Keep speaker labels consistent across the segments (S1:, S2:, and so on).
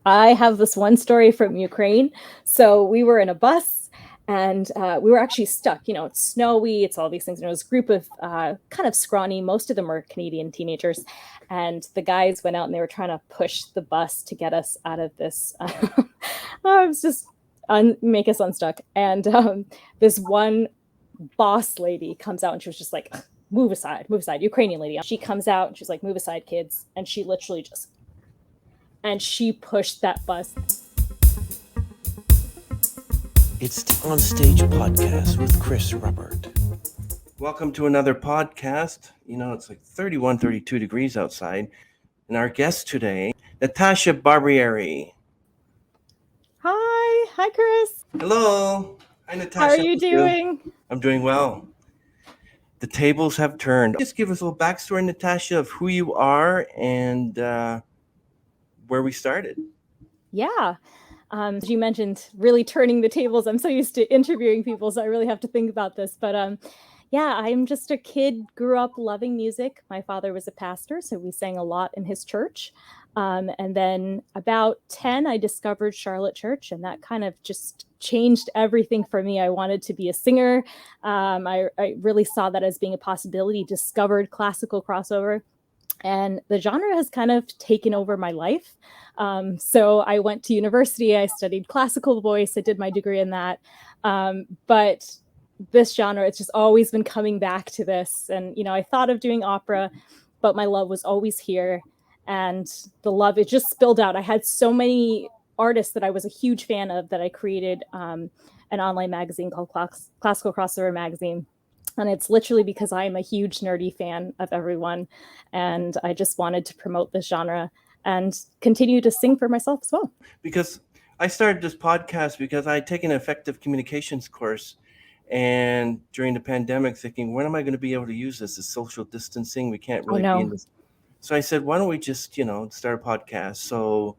S1: I have this one story from Ukraine. So we were in a bus and we were actually stuck. It's snowy, it's all these things. It was a group of kind of scrawny, most of them were Canadian teenagers. And the guys went out and they were trying to push the bus to get us out of this. It was just make us unstuck. And this one boss lady comes out and she was just like, move aside, Ukrainian lady. She comes out and she's like, move aside, kids. And she literally just, and she pushed that bus.
S2: It's the ONSTAGE podcast with Chris Robert. Welcome to another podcast. It's like 31, 32 degrees outside. And our guest today, Natasha Barbieri.
S1: Hi, Chris.
S2: Hello. Hi, Natasha.
S1: How are you doing?
S2: I'm doing well. The tables have turned. Just give us a little backstory, Natasha, of who you are and where we started.
S1: Yeah. As you mentioned, really turning the tables. I'm so used to interviewing people, so I really have to think about this. But yeah, I'm just a kid, grew up loving music. My father was a pastor, so we sang a lot in his church. And then about 10, I discovered Charlotte Church, and that kind of just changed everything for me. I wanted to be a singer. I really saw that as being a possibility, discovered classical crossover. And the genre has kind of taken over my life. So I went to university, I studied classical voice, I did my degree in that. But this genre, it's just always been coming back to this. And, I thought of doing opera, but my love was always here. And the love, it just spilled out. I had so many artists that I was a huge fan of that I created an online magazine called Classical Crossover Magazine. And it's literally because I'm a huge nerdy fan of everyone. And I just wanted to promote this genre and continue to sing for myself as well.
S2: Because I started this podcast because I had taken an effective communications course. And during the pandemic, thinking, when am I going to be able to use this? The social distancing, we can't really be in this. So I said, why don't we just, start a podcast? So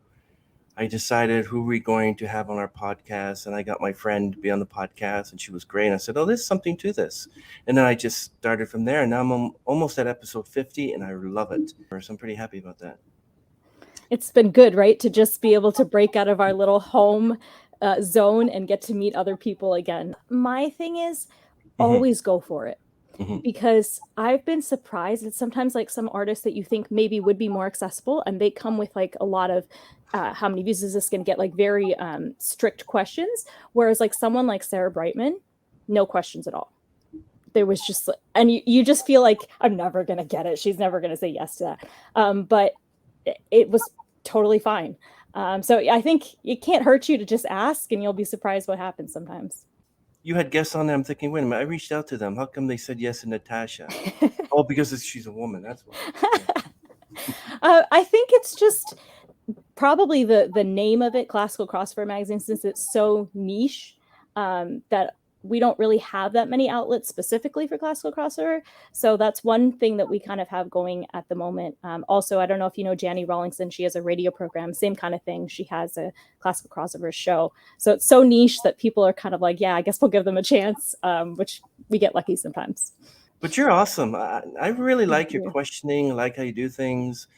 S2: I decided who we're going to have on our podcast, and I got my friend to be on the podcast, and she was great. And I said, oh, there's something to this. And then I just started from there, and now I'm almost at episode 50, and I love it. So I'm pretty happy about that.
S1: It's been good, right? To just be able to break out of our little home zone and get to meet other people again. My thing is always go for it. Because I've been surprised that sometimes like some artists that you think maybe would be more accessible, and they come with like a lot of how many views is this going to get, like very strict questions. Whereas like someone like Sarah Brightman, no questions at all. There was just, and you just feel like I'm never going to get it. She's never going to say yes to that. But it was totally fine. So I think it can't hurt you to just ask, and you'll be surprised what happens sometimes.
S2: You had guests on there. I'm thinking, wait a minute, I reached out to them. How come they said yes to Natasha? Oh, because she's a woman. That's why. Yeah.
S1: I think it's just probably the name of it, Classical Crossover Magazine, since it's so niche that we don't really have that many outlets specifically for classical crossover. So that's one thing that we kind of have going at the moment. Also, I don't know if you know Janny Rawlingson. She has a radio program, same kind of thing. She has a classical crossover show. So it's so niche that people are kind of like, yeah, I guess we'll give them a chance, which we get lucky sometimes.
S2: But you're awesome. I really like your questioning, like how you do things.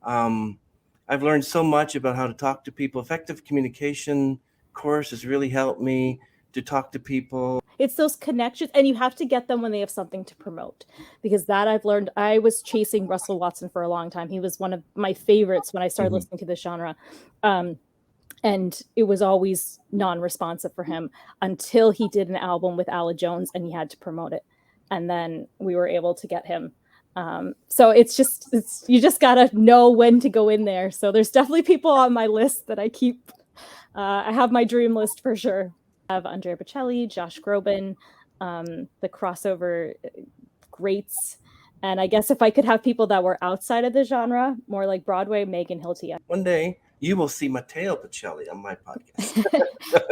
S2: I've learned so much about how to talk to people. Effective communication course has really helped me to talk to people.
S1: It's those connections, and you have to get them when they have something to promote, because that I've learned. I was chasing Russell Watson for a long time. He was one of my favorites when I started listening to this genre. And it was always non-responsive for him until he did an album with Ala Jones and he had to promote it. And then we were able to get him. So you just got to know when to go in there. So there's definitely people on my list that I keep. I have my dream list for sure. I have Andrea Bocelli, Josh Groban, the crossover greats. And I guess if I could have people that were outside of the genre, more like Broadway, Megan Hilty.
S2: One day you will see Matteo Bocelli on my podcast.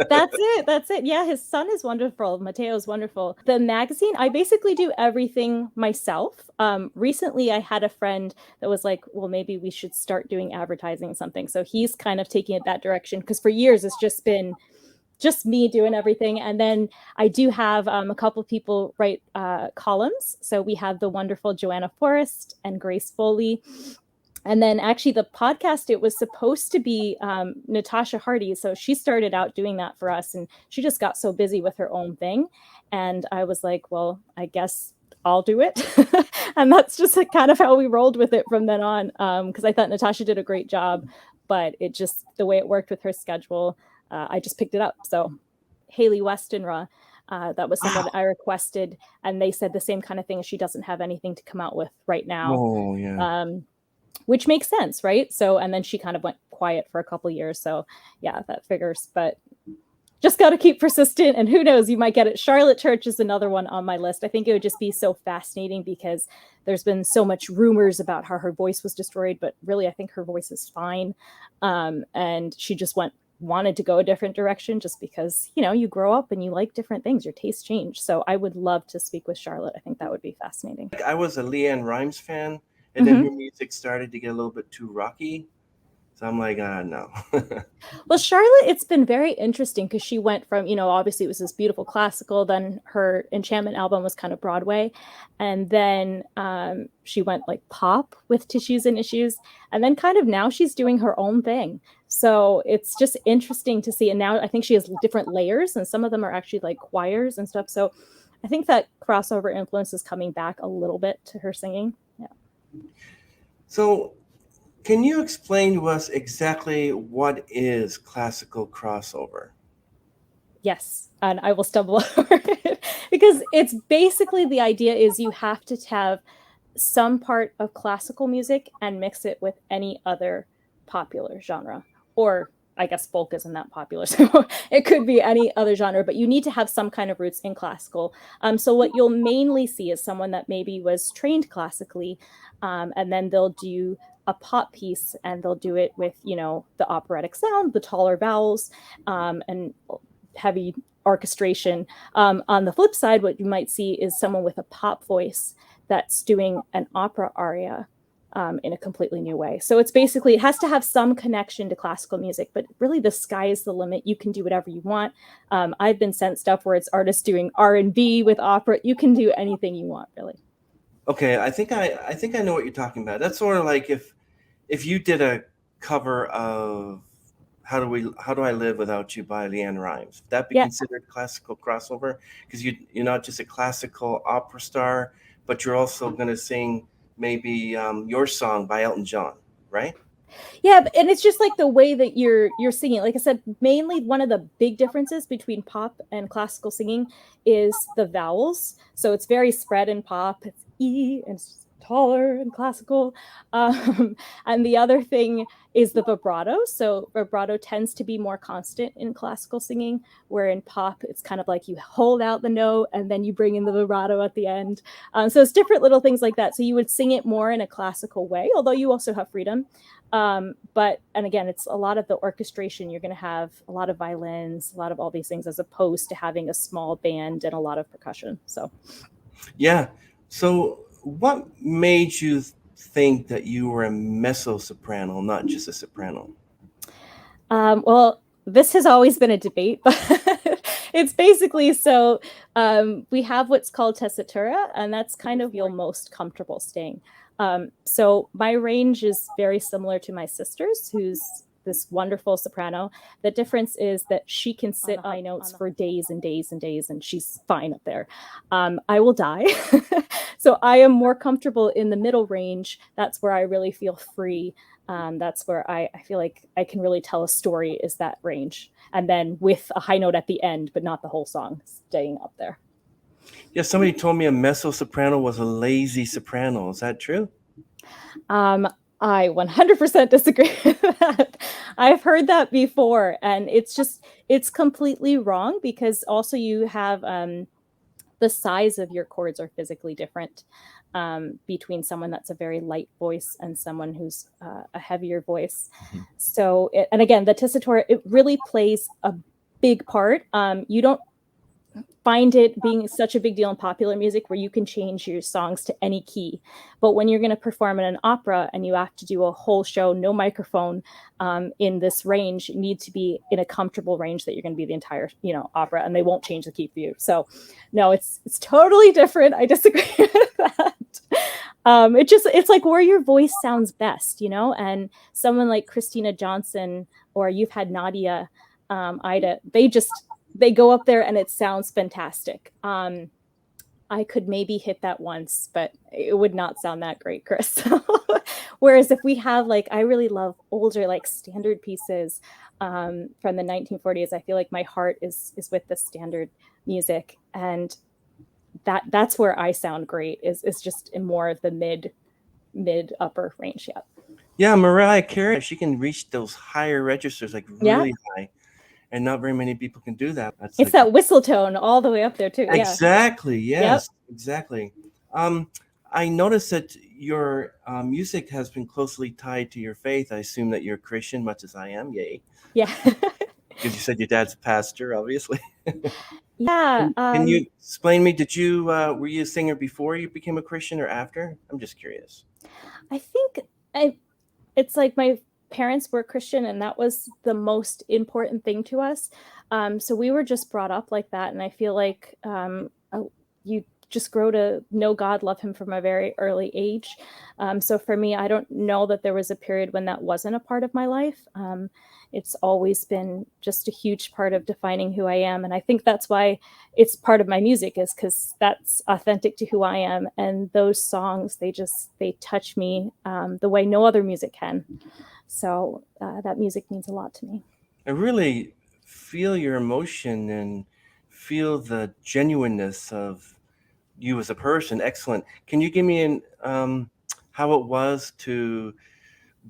S1: That's it. Yeah, his son is wonderful. Matteo is wonderful. The magazine, I basically do everything myself. Recently, I had a friend that was like, well, maybe we should start doing advertising something. So he's kind of taking it that direction, because for years it's just been just me doing everything. And then I do have a couple people write columns. So we have the wonderful Joanna Forrest and Grace Foley. And then actually the podcast, it was supposed to be Natasha Hardy. So she started out doing that for us, and she just got so busy with her own thing. And I was like, well, I guess I'll do it. And that's just kind of how we rolled with it from then on. Because I thought Natasha did a great job, but it just, the way it worked with her schedule, I just picked it up. So Haley Westenra, that was someone I requested, and they said the same kind of thing. She doesn't have anything to come out with right now.
S2: Oh, yeah.
S1: Which makes sense, right? So, and then she kind of went quiet for a couple years. So yeah, that figures, but just got to keep persistent, and who knows, you might get it. Charlotte Church is another one on my list. I think it would just be so fascinating because there's been so much rumors about how her voice was destroyed, but really I think her voice is fine. And she just wanted to go a different direction just because, you know, you grow up and you like different things, your tastes change. So I would love to speak with Charlotte. I think that would be fascinating.
S2: I was a LeAnn Rimes fan, and then her music started to get a little bit too rocky. So I'm like, no.
S1: Well, Charlotte, it's been very interesting because she went from, you know, obviously it was this beautiful classical, then her Enchantment album was kind of Broadway, and then she went like pop with Tissues and Issues, and then kind of now she's doing her own thing. So it's just interesting to see. And now I think she has different layers, and some of them are actually like choirs and stuff. So I think that crossover influence is coming back a little bit to her singing. Yeah.
S2: So can you explain to us exactly what is classical crossover?
S1: Yes, and I will stumble over it because it's basically, the idea is you have to have some part of classical music and mix it with any other popular genre, or I guess folk isn't that popular, so it could be any other genre, but you need to have some kind of roots in classical. So what you'll mainly see is someone that maybe was trained classically, and then they'll do a pop piece, and they'll do it with, you know, the operatic sound, the taller vowels, and heavy orchestration. On the flip side, what you might see is someone with a pop voice that's doing an opera aria in a completely new way. So it's basically, it has to have some connection to classical music, but really the sky is the limit. You can do whatever you want. I've been sent stuff where it's artists doing R&B with opera. You can do anything you want, really.
S2: Okay, I think I know what you're talking about. That's sort of like if you did a cover of How Do I Live Without You by LeAnn Rimes. Would that be considered classical crossover? Because you're not just a classical opera star, but you're also going to sing maybe your song by Elton John, right?
S1: Yeah, and it's just like the way that you're singing. Like I said, mainly one of the big differences between pop and classical singing is the vowels. So it's very spread in pop. It's E, and it's taller and classical. And the other thing is the vibrato. So vibrato tends to be more constant in classical singing, where in pop, it's kind of like you hold out the note and then you bring in the vibrato at the end. So it's different little things like that. So you would sing it more in a classical way, although you also have freedom. But, and again, it's a lot of the orchestration. You're going to have a lot of violins, a lot of all these things, as opposed to having a small band and a lot of percussion. So,
S2: yeah. So what made you think that you were a mezzo-soprano, not just a soprano?
S1: Well, this has always been a debate, but it's basically, so we have what's called tessitura, and that's kind of your most comfortable staying. So my range is very similar to my sister's, who's this wonderful soprano. The difference is that she can sit on high notes for days and days and days, and she's fine up there. I will die. So I am more comfortable in the middle range. That's where I really feel free. That's where I feel like I can really tell a story, is that range. And then with a high note at the end, but not the whole song, staying up there.
S2: Yeah, somebody told me a mezzo-soprano was a lazy soprano. Is that true?
S1: I 100% disagree with that. I've heard that before, and it's completely wrong, because also you have the size of your chords are physically different between someone that's a very light voice and someone who's a heavier voice. Mm-hmm. So, and again, the tessitura, it really plays a big part. You don't find it being such a big deal in popular music where you can change your songs to any key. But when you're going to perform in an opera and you have to do a whole show, no microphone, in this range, you need to be in a comfortable range that you're going to be the entire, opera, and they won't change the key for you. So no, it's totally different. I disagree with that. It's like where your voice sounds best, you know. And someone like Christina Johnson, or you've had Nadia, Ida, they go up there and it sounds fantastic. I could maybe hit that once, but it would not sound that great, Chris. Whereas if we have, like, I really love older, like, standard pieces from the 1940s. I feel like my heart is with the standard music, and that's where I sound great, is just in more of the mid upper range.
S2: Yeah, Mariah Carey, she can reach those higher registers, like really high, and not very many people can do that.
S1: It's like that whistle tone all the way up there too.
S2: Exactly. Yes. Yep. Exactly. I noticed that your music has been closely tied to your faith. I assume that you're Christian, much as I am. Yay.
S1: Yeah.
S2: Because you said your dad's a pastor, obviously.
S1: Yeah.
S2: Can you explain me? Did you were you a singer before you became a Christian or after? I'm just curious.
S1: I think it's like my parents were Christian, and that was the most important thing to us. So we were just brought up like that, and I feel like you just grow to know God, love him from a very early age. So for me, I don't know that there was a period when that wasn't a part of my life. It's always been just a huge part of defining who I am. And I think that's why it's part of my music, is because that's authentic to who I am. And those songs, they touch me the way no other music can. So that music means a lot to me.
S2: I really feel your emotion and feel the genuineness of you as a person. Excellent. Can you give me how it was to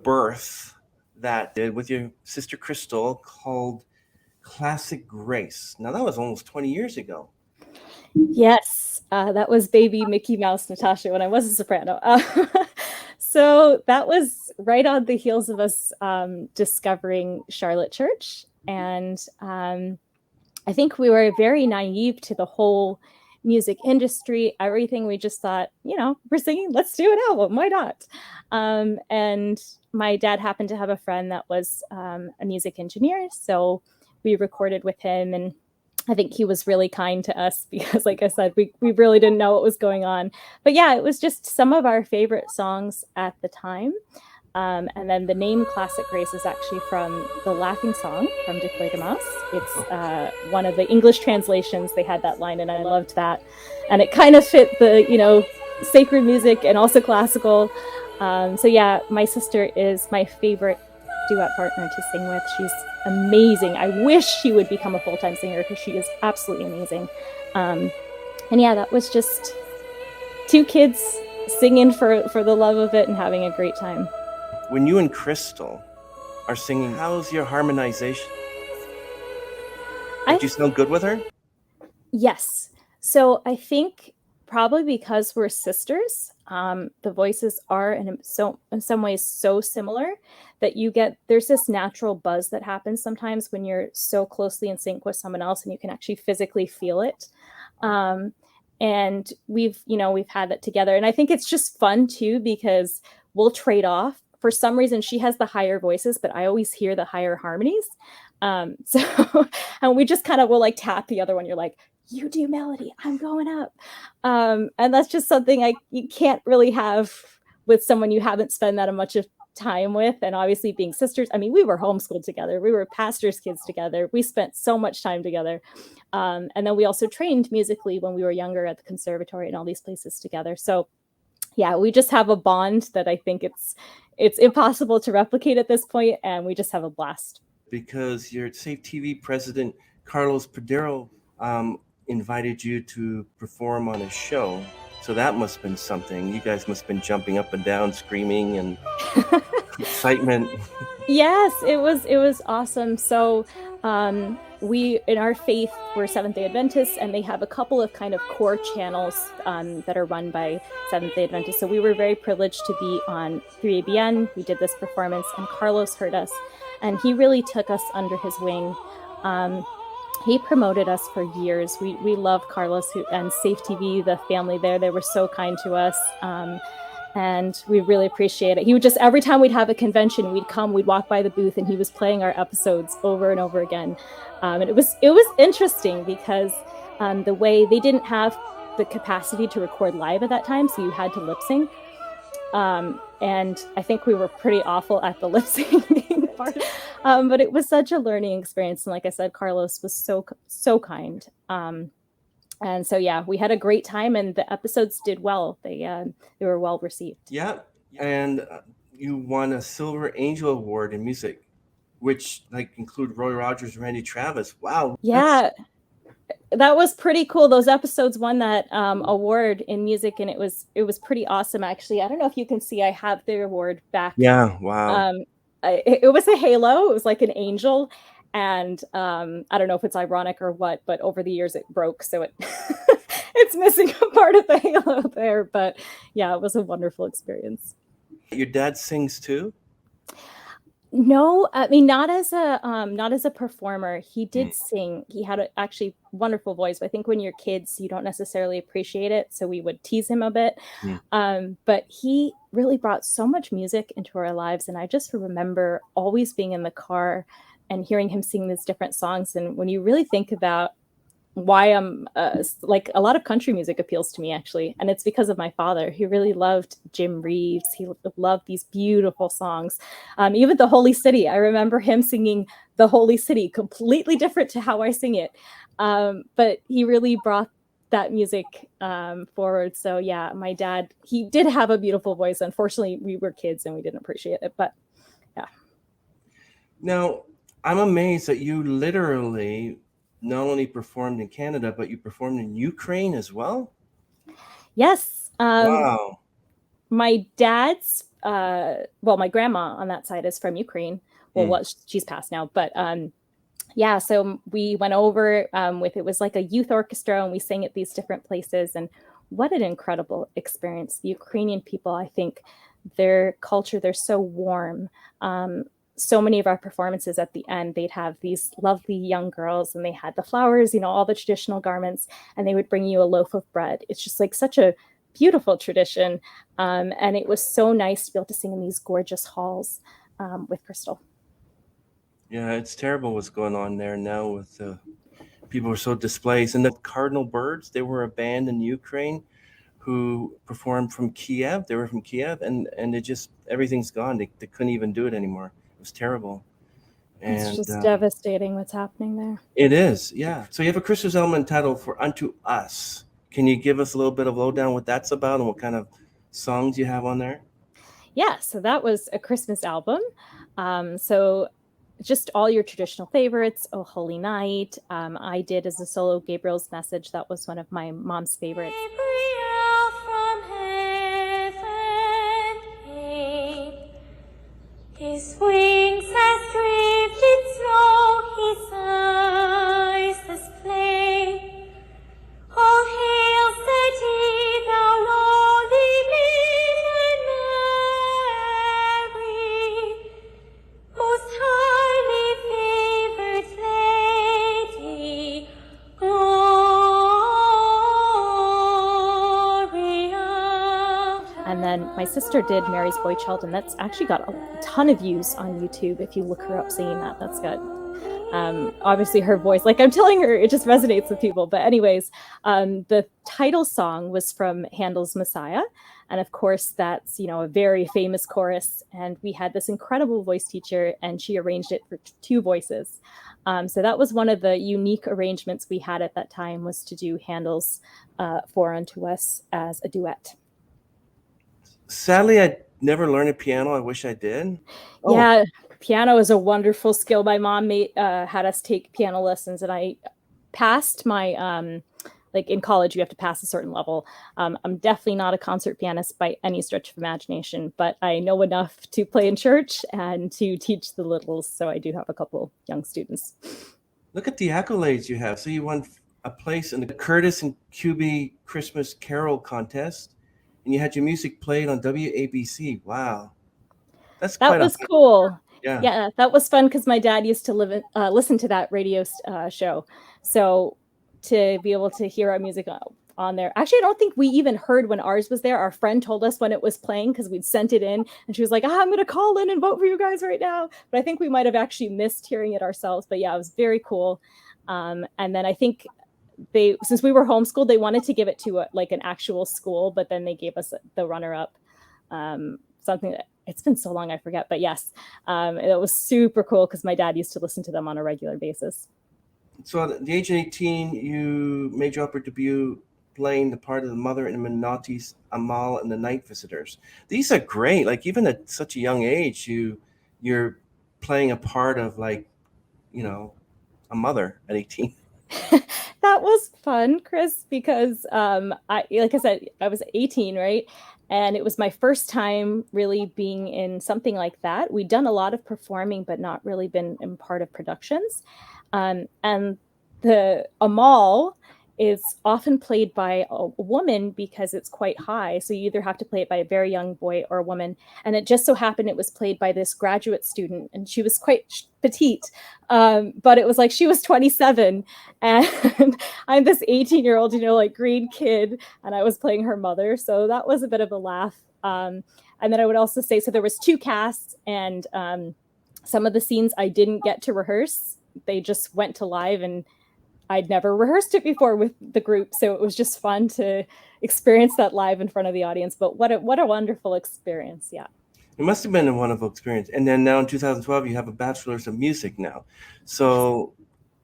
S2: birth that did with your sister Crystal, called Classic Grace? Now that was almost 20 years ago.
S1: Yes, that was baby Mickey Mouse Natasha when I was a soprano. So that was right on the heels of us discovering Charlotte Church. And I think we were very naive to the whole music industry, everything. We just thought, we're singing, let's do an album. Why not? And my dad happened to have a friend that was a music engineer. So we recorded with him, and I think he was really kind to us because, like I said, we really didn't know what was going on. But yeah, it was just some of our favorite songs at the time. And then the name Classic Grace is actually from the Laughing Song from De Fledermaus. It's one of the English translations. They had that line, and I loved that. And it kind of fit the, sacred music and also classical. So yeah, my sister is my favorite duet partner to sing with. She's amazing. I wish she would become a full-time singer because she is absolutely amazing. And yeah, that was just two kids singing for the love of it and having a great time.
S2: When you and Crystal are singing, how's your harmonization? Did you sound good with her?
S1: Yes. So I think probably because we're sisters, the voices are in some ways so similar that there's this natural buzz that happens sometimes when you're so closely in sync with someone else and you can actually physically feel it. And we've had that together. And I think it's just fun too, because we'll trade off. For some reason, she has the higher voices, but I always hear the higher harmonies. So, and we just kind of will like tap the other one. You're like, you do melody, I'm going up. And that's just something you can't really have with someone you haven't spent that much of time with. And obviously being sisters, I mean, we were homeschooled together. We were pastors' kids together. We spent so much time together. And then we also trained musically when we were younger at the conservatory and all these places together. So yeah, we just have a bond that I think it's impossible to replicate at this point, and we just have a blast.
S2: Because your Safe TV president, Carlos Padero, invited you to perform on his show. So that must have been something. You guys must have been jumping up and down, screaming, and excitement.
S1: Yes, it was awesome. So we, in our faith, we're Seventh-day Adventists, and they have a couple of kind of core channels that are run by Seventh-day Adventists. So we were very privileged to be on 3ABN. We did this performance, and Carlos heard us, and he really took us under his wing. He promoted us for years. We love Carlos and Safe TV, the family there. They were so kind to us. And we really appreciate it. He would just, every time we'd have a convention, we'd walk by the booth, and he was playing our episodes over and over again. And it was interesting because the way they didn't have the capacity to record live at that time, so you had to lip sync. And I think we were pretty awful at the lip syncing part. But it was such a learning experience. And like I said, Carlos was so kind. And so, yeah, we had a great time, and the episodes did well. They were well received.
S2: Yeah. And you won a Silver Angel Award in music, which include Roy Rogers, Randy Travis. Wow.
S1: Yeah. That was pretty cool. Those episodes won that award in music, and it was pretty awesome, actually. I don't know if you can see, I have the award back.
S2: Yeah, wow.
S1: It was a halo. It was like an angel. And I don't know if it's ironic or what, but over the years it broke, so it's missing a part of the halo there. But yeah, it was a wonderful experience.
S2: Your dad sings too?
S1: No, I mean, not as a performer. He did sing. He had actually wonderful voice. But I think when you're kids, you don't necessarily appreciate it, so we would tease him a bit. But he really brought so much music into our lives, and I just remember always being in the car and hearing him sing these different songs. And when you really think about why I'm like, a lot of country music appeals to me, actually, and it's because of my father. He really loved Jim Reeves. He loved these beautiful songs. Even the Holy City, I remember him singing the Holy City, completely different to how I sing it, but he really brought that music forward. So yeah, my dad, he did have a beautiful voice. Unfortunately, we were kids and we didn't appreciate it, but yeah.
S2: Now, I'm amazed that you literally not only performed in Canada, but you performed in Ukraine as well?
S1: Yes.
S2: Wow.
S1: My dad's, my grandma on that side is from Ukraine. Well, she's passed now, but yeah, so we went over it was like a youth orchestra, and we sang at these different places. And what an incredible experience. The Ukrainian people, I think their culture, they're so warm. So many of our performances at the end, they'd have these lovely young girls, and they had the flowers, all the traditional garments, and they would bring you a loaf of bread. It's just like such a beautiful tradition. And it was so nice to be able to sing in these gorgeous halls with Crystal.
S2: Yeah, it's terrible what's going on there now with people are so displaced. And the Cardinal Birds, they were a band in Ukraine who performed from Kiev. They were from Kiev, and it just, everything's gone. They couldn't even do it anymore. It was terrible. And
S1: it's just devastating what's happening there.
S2: It is, yeah. So you have a Christmas album entitled For Unto Us. Can you give us a little bit of lowdown what that's about and what kind of songs you have on there?
S1: Yeah, so that was a Christmas album. So just all your traditional favorites. Oh, Holy Night. I did as a solo Gabriel's Message. That was one of my mom's favorites.
S3: Gabriel from heaven came. His wings as drifted snow, his eyes as flame. All hail, city, thou lowly maiden Mary, most highly favored lady, Gloria.
S1: And then my sister did Mary's Boy Child, and that's actually got a ton of views on YouTube. If you look her up singing that, that's good. Obviously her voice, like I'm telling her, it just resonates with people. But anyways, the title song was from Handel's Messiah. And of course, that's, a very famous chorus. And we had this incredible voice teacher, and she arranged it for two voices. So that was one of the unique arrangements we had at that time, was to do Handel's For Unto Us as a duet.
S2: Sadly, I never learned a piano. I wish I did.
S1: Oh. Yeah, piano is a wonderful skill. My mom had us take piano lessons, and I passed my, like in college, you have to pass a certain level. I'm definitely not a concert pianist by any stretch of imagination, but I know enough to play in church and to teach the littles. So I do have a couple young students.
S2: Look at the accolades you have. So you won a place in the Curtis and QB Christmas Carol contest, and you had your music played on WABC. Wow. That
S1: was cool.
S2: Yeah,
S1: that was fun because my dad used to listen to that radio show. So to be able to hear our music on there. Actually, I don't think we even heard when ours was there. Our friend told us when it was playing because we'd sent it in, and she was like, I'm going to call in and vote for you guys right now. But I think we might have actually missed hearing it ourselves. But yeah, it was very cool. And then I think since we were homeschooled, they wanted to give it to an actual school, but then they gave us the runner-up. something that, it's been so long I forget, but yes, it was super cool because my dad used to listen to them on a regular basis.
S2: So at the age of 18, you made your opera debut playing the part of the mother in Minotti's Amal and the Night Visitors. These are great. Like even at such a young age, you're playing a part of like, you know, a mother at 18.
S1: That was fun, Chris, because like I said, I was 18, right? And it was my first time really being in something like that. We'd done a lot of performing, but not really been in part of productions. And the Amal is often played by a woman because it's quite high. So you either have to play it by a very young boy or a woman. And it just so happened it was played by this graduate student, and she was quite petite. But it was like she was 27 and I'm this 18-year-old, like green kid, and I was playing her mother. So that was a bit of a laugh. And then I would also say, so there was 2 casts, and some of the scenes I didn't get to rehearse. They just went to live, and I'd never rehearsed it before with the group. So it was just fun to experience that live in front of the audience. But what a wonderful experience. Yeah.
S2: It must have been a wonderful experience. And then now in 2012, you have a bachelor's of music now. So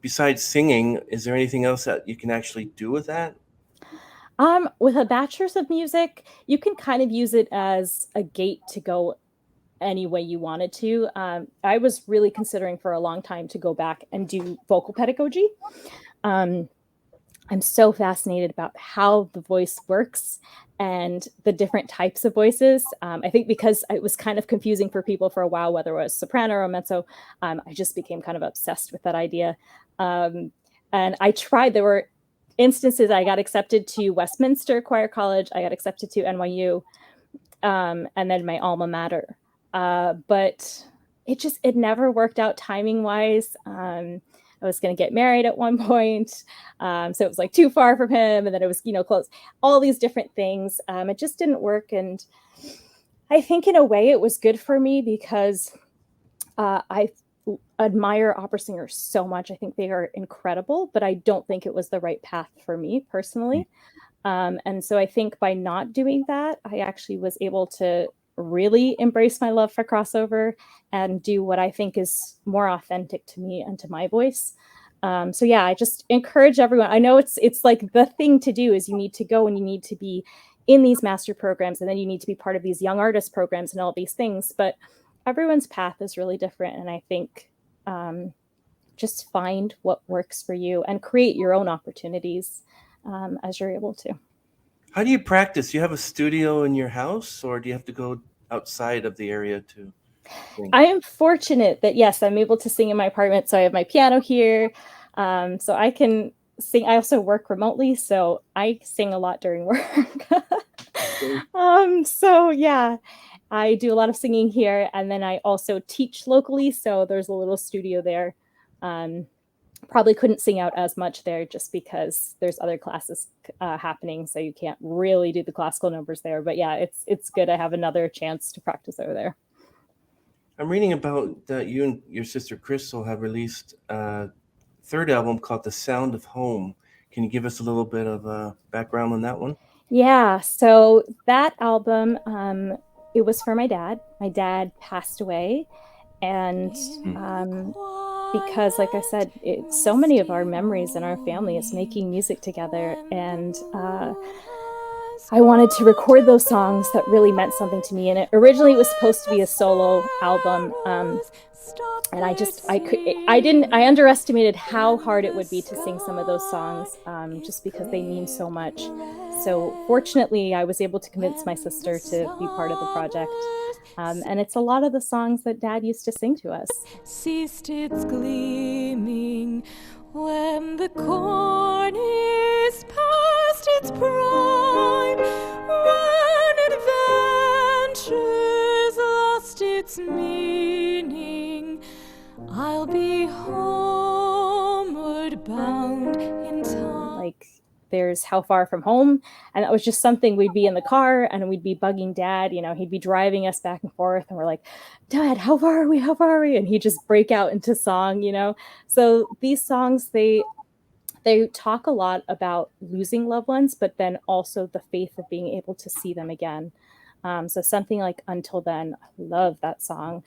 S2: besides singing, is there anything else that you can actually do with that?
S1: With a bachelor's of music, you can kind of use it as a gate to go any way you wanted to. I was really considering for a long time to go back and do vocal pedagogy. I'm so fascinated about how the voice works and the different types of voices. I think because it was kind of confusing for people for a while, whether it was soprano or mezzo, I just became kind of obsessed with that idea. And I tried, there were instances I got accepted to Westminster Choir College, I got accepted to NYU, and then my alma mater. But it never worked out timing wise. I was going to get married at one point. So it was like too far from him. And then it was, close, all these different things. It just didn't work. And I think in a way it was good for me because I admire opera singers so much. I think they are incredible, but I don't think it was the right path for me personally. And so I think by not doing that, I actually was able to really embrace my love for crossover and do what I think is more authentic to me and to my voice. So yeah, I just encourage everyone. I know it's like the thing to do is you need to go and you need to be in these master programs, and then you need to be part of these young artist programs and all these things. But everyone's path is really different. And I think just find what works for you and create your own opportunities as you're able to.
S2: How do you practice? Do you have a studio in your house, or do you have to go outside of the area to sing?
S1: I am fortunate that, yes, I'm able to sing in my apartment. So I have my piano here. So I can sing. I also work remotely, so I sing a lot during work. So yeah, I do a lot of singing here. And then I also teach locally. So there's a little studio there. Probably couldn't sing out as much there just because there's other classes happening. So you can't really do the classical numbers there. But yeah, it's good. I have another chance to practice over there.
S2: I'm reading about that you and your sister Crystal have released a 3rd album called The Sound of Home. Can you give us a little bit of background on that one?
S1: Yeah, so that album, it was for my dad. My dad passed away. And because, like I said, so many of our memories in our family is making music together. And I wanted to record those songs that really meant something to me. And originally it was supposed to be a solo album. And I underestimated how hard it would be to sing some of those songs just because they mean so much. So fortunately, I was able to convince my sister to be part of the project. And it's a lot of the songs that Dad used to sing to us.
S3: Ceased its gleaming when the corn is past its prime, when adventure's lost its meaning, I'll be homeward bound in time.
S1: Like, there's How Far From Home, and that was just something we'd be in the car and we'd be bugging Dad, he'd be driving us back and forth and we're like, Dad, how far are we, and he'd just break out into song. So these songs, they talk a lot about losing loved ones, but then also the faith of being able to see them again. So something like Until Then, I love that song,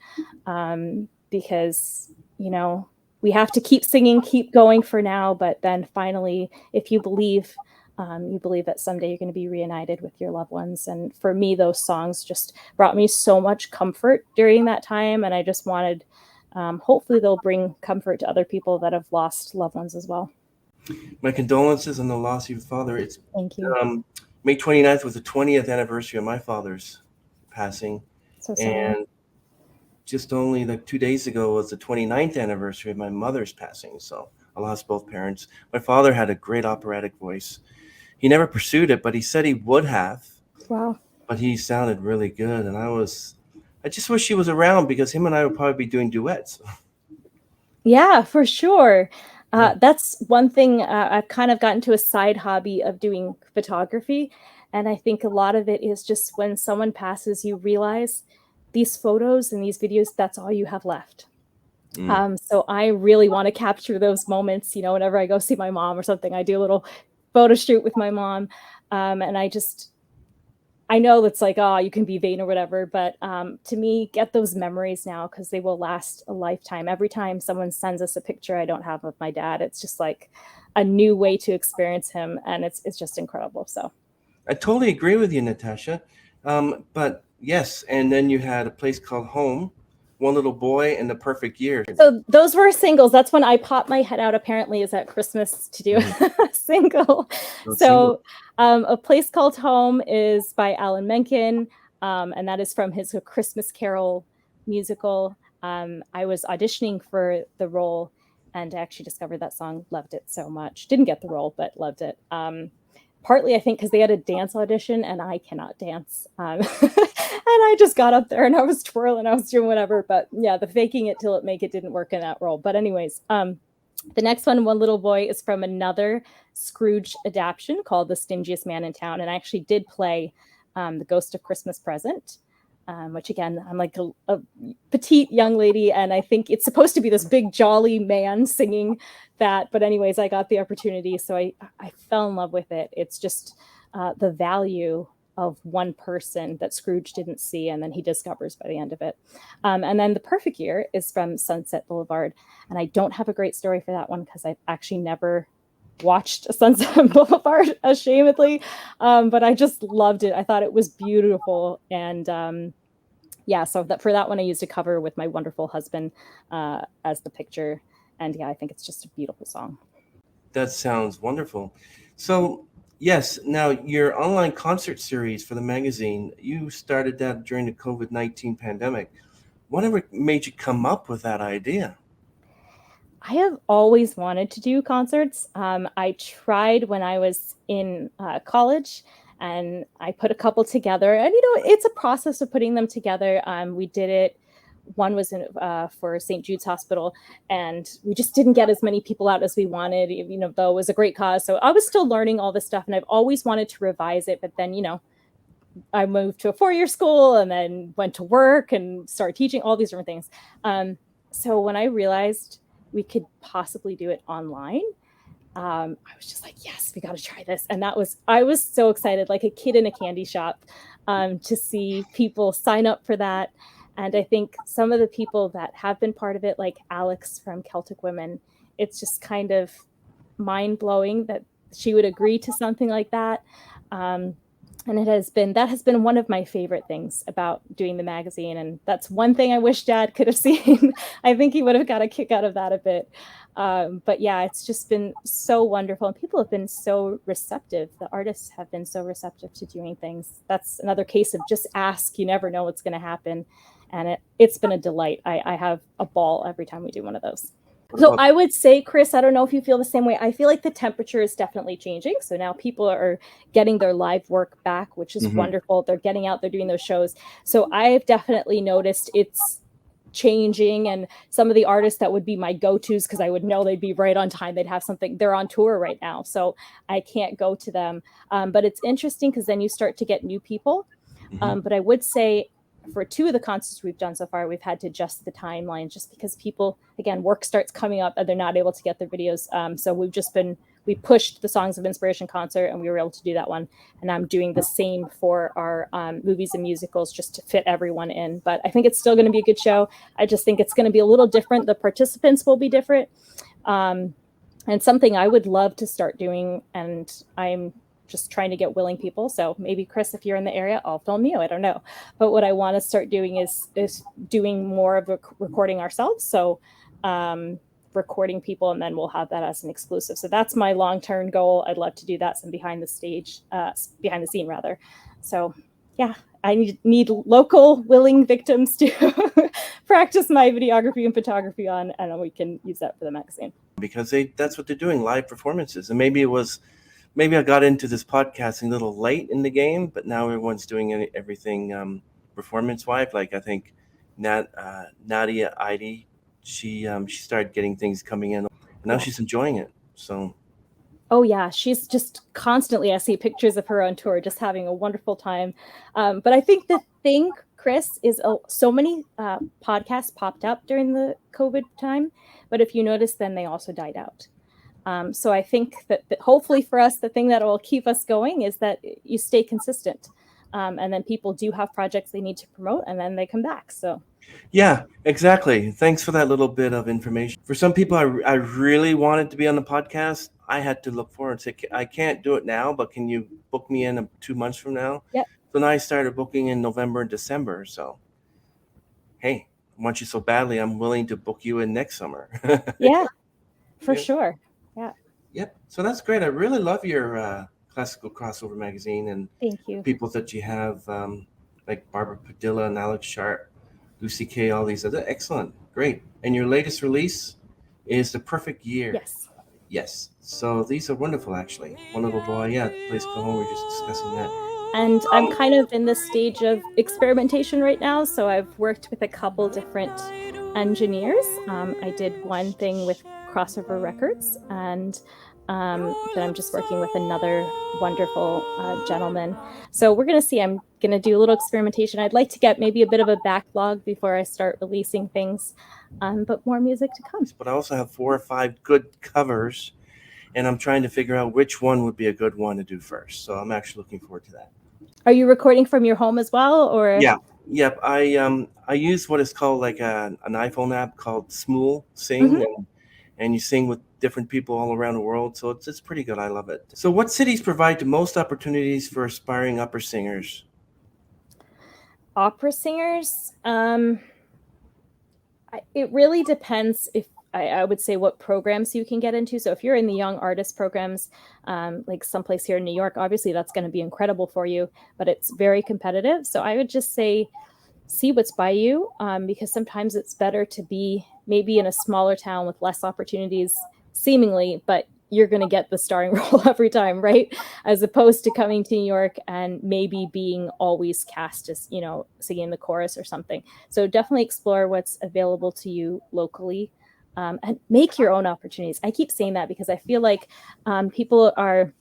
S1: because, you know, we have to keep singing, keep going for now, but then finally, if you believe that someday you're going to be reunited with your loved ones. And for me, those songs just brought me so much comfort during that time. And I just wanted, hopefully they'll bring comfort to other people that have lost loved ones as well.
S2: My condolences on the loss of your father. It's
S1: Thank you.
S2: May 29th was the 20th anniversary of my father's passing.
S1: So sorry.
S2: And just only like 2 days ago was the 29th anniversary of my mother's passing. So I lost both parents. My father had a great operatic voice. He never pursued it, but he said he would have.
S1: Wow.
S2: But he sounded really good. And I just wish he was around, because him and I would probably be doing duets.
S1: Yeah, for sure. That's one thing. I've kind of gotten to a side hobby of doing photography. And I think a lot of it is just when someone passes, you realize these photos and these videos, that's all you have left. So I really want to capture those moments, you know, whenever I go see my mom or something, I do a little photo shoot with my mom. And I know it's like, oh, you can be vain or whatever, but to me, get those memories now, because they will last a lifetime. Every time someone sends us a picture I don't have of my dad, it's just like a new way to experience him. And it's just incredible. So
S2: I totally agree with you, Natasha. But yes, and then you had A Place Called Home, One Little Boy, and The Perfect Year.
S1: So those were singles. That's when I popped my head out, apparently, is at Christmas to do a single. So A Place Called Home is by Alan Menken, and that is from his Christmas Carol musical. I was auditioning for the role and actually discovered that song, loved it so much. Didn't get the role, but loved it. Partly, I think, because they had a dance audition and I cannot dance. And I just got up there and I was twirling, I was doing whatever. But yeah, the faking it till it make it didn't work in that role. But anyways, the next one, One Little Boy, is from another Scrooge adaptation called The Stingiest Man in Town. And I actually did play The Ghost of Christmas Present, which again, I'm like a petite young lady. And I think it's supposed to be this big jolly man singing that. But anyways, I got the opportunity. So I fell in love with it. It's just the value of one person that Scrooge didn't see, and then he discovers by the end of it. And then The Perfect Year is from Sunset Boulevard. And I don't have a great story for that one because I've actually never watched Sunset Boulevard, ashamedly. But I just loved it. I thought it was beautiful. And yeah, so for that one, I used a cover with my wonderful husband as the picture. And yeah, I think it's just a beautiful song.
S2: That sounds wonderful. So yes, now your online concert series for the magazine, you started that during the COVID-19 pandemic. Whatever made you come up with that idea?
S1: I have always wanted to do concerts. I tried when I was in college, and I put a couple together. And, you know, it's a process of putting them together. We did it. One was for St. Jude's Hospital, and we just didn't get as many people out as we wanted, you know, though it was a great cause. So I was still learning all this stuff, and I've always wanted to revise it. But then, you know, I moved to a 4-year school and then went to work and started teaching, all these different things. So when I realized we could possibly do it online, I was just like, yes, we got to try this. And I was so excited, like a kid in a candy shop, to see people sign up for that. And I think some of the people that have been part of it, like Alex from Celtic Women, it's just kind of mind blowing that she would agree to something like that. And that has been one of my favorite things about doing the magazine. And that's one thing I wish Dad could have seen. I think he would have got a kick out of that a bit. But yeah, it's just been so wonderful. And people have been so receptive. The artists have been so receptive to doing things. That's another case of just ask. You never know what's going to happen. And it's been a delight. I have a ball every time we do one of those. So I would say, Chris, I don't know if you feel the same way. I feel like the temperature is definitely changing. So now people are getting their live work back, which is wonderful. They're getting out, they're doing those shows. So I've definitely noticed it's changing. And some of the artists that would be my go-tos, because I would know they'd be right on time, they'd have something, they're on tour right now. So I can't go to them. But it's interesting because then you start to get new people. But I would say, for 2 of the concerts we've done so far, we've had to adjust the timeline just because people, again, work starts coming up and they're not able to get their videos. So we've just been we pushed the Songs of Inspiration concert, and we were able to do that one. And I'm doing the same for our movies and musicals, just to fit everyone in. But I think it's still going to be a good show. I just think it's going to be a little different. The participants will be different. And something I would love to start doing, and I'm just trying to get willing people. So maybe Chris, if you're in the area, I'll film you. I don't know. But what I want to start doing is doing more of recording ourselves. So recording people, and then we'll have that as an exclusive. So that's my long-term goal. I'd love to do that, some behind the scene rather. So yeah, I need local willing victims to practice my videography and photography on, and then we can use that for the magazine.
S2: Because that's what they're doing, live performances. And maybe I got into this podcasting a little late in the game, but now everyone's doing everything performance-wise. Like I think Nadia Eide, she started getting things coming in, and now she's enjoying it. So.
S1: Oh yeah, she's just constantly, I see pictures of her on tour, just having a wonderful time. But I think the thing, Chris, is so many podcasts popped up during the COVID time, but if you notice, then they also died out. So I think that hopefully for us, the thing that will keep us going is that you stay consistent. And then people do have projects they need to promote, and then they come back. So.
S2: Yeah, exactly. Thanks for that little bit of information. For some people, I really wanted to be on the podcast. I had to look forward and say, I can't do it now, but can you book me in 2 months from now?
S1: Yep.
S2: So now I started booking in November and December. So, hey, I want you so badly, I'm willing to book you in next summer.
S1: Yeah, for sure. Yeah.
S2: Yep. So that's great. I really love your classical crossover magazine, and
S1: thank you.
S2: People that you have, like Barbara Padilla and Alex Sharp, Lucy Kay, all these other. Excellent. Great. And your latest release is The Perfect Year.
S1: Yes.
S2: Yes. So these are wonderful, actually. One Little Boy, yeah, Please Go Home. We were just discussing that.
S1: And I'm kind of in this stage of experimentation right now. So I've worked with a couple different engineers. I did one thing with Crossover Records, and then I'm just working with another wonderful gentleman. So we're going to see. I'm going to do a little experimentation. I'd like to get maybe a bit of a backlog before I start releasing things, but more music to come.
S2: But I also have 4 or 5 good covers, and I'm trying to figure out which one would be a good one to do first. So I'm actually looking forward to that.
S1: Are you recording from your home as well, or?
S2: Yeah. Yep. I use what is called like an iPhone app called Smool Sing, and you sing with different people all around the world. So it's pretty good. I love it. So what cities provide the most opportunities for aspiring opera singers?
S1: Opera singers? It really depends if I would say what programs you can get into. So if you're in the young artist programs, like someplace here in New York, obviously that's going to be incredible for you, but it's very competitive. So I would just say, see what's by you, because sometimes it's better to be maybe in a smaller town with less opportunities seemingly, but you're going to get the starring role every time, right? As opposed to coming to New York and maybe being always cast as, singing the chorus or something. So definitely explore what's available to you locally, and make your own opportunities. I keep saying that because I feel like people are,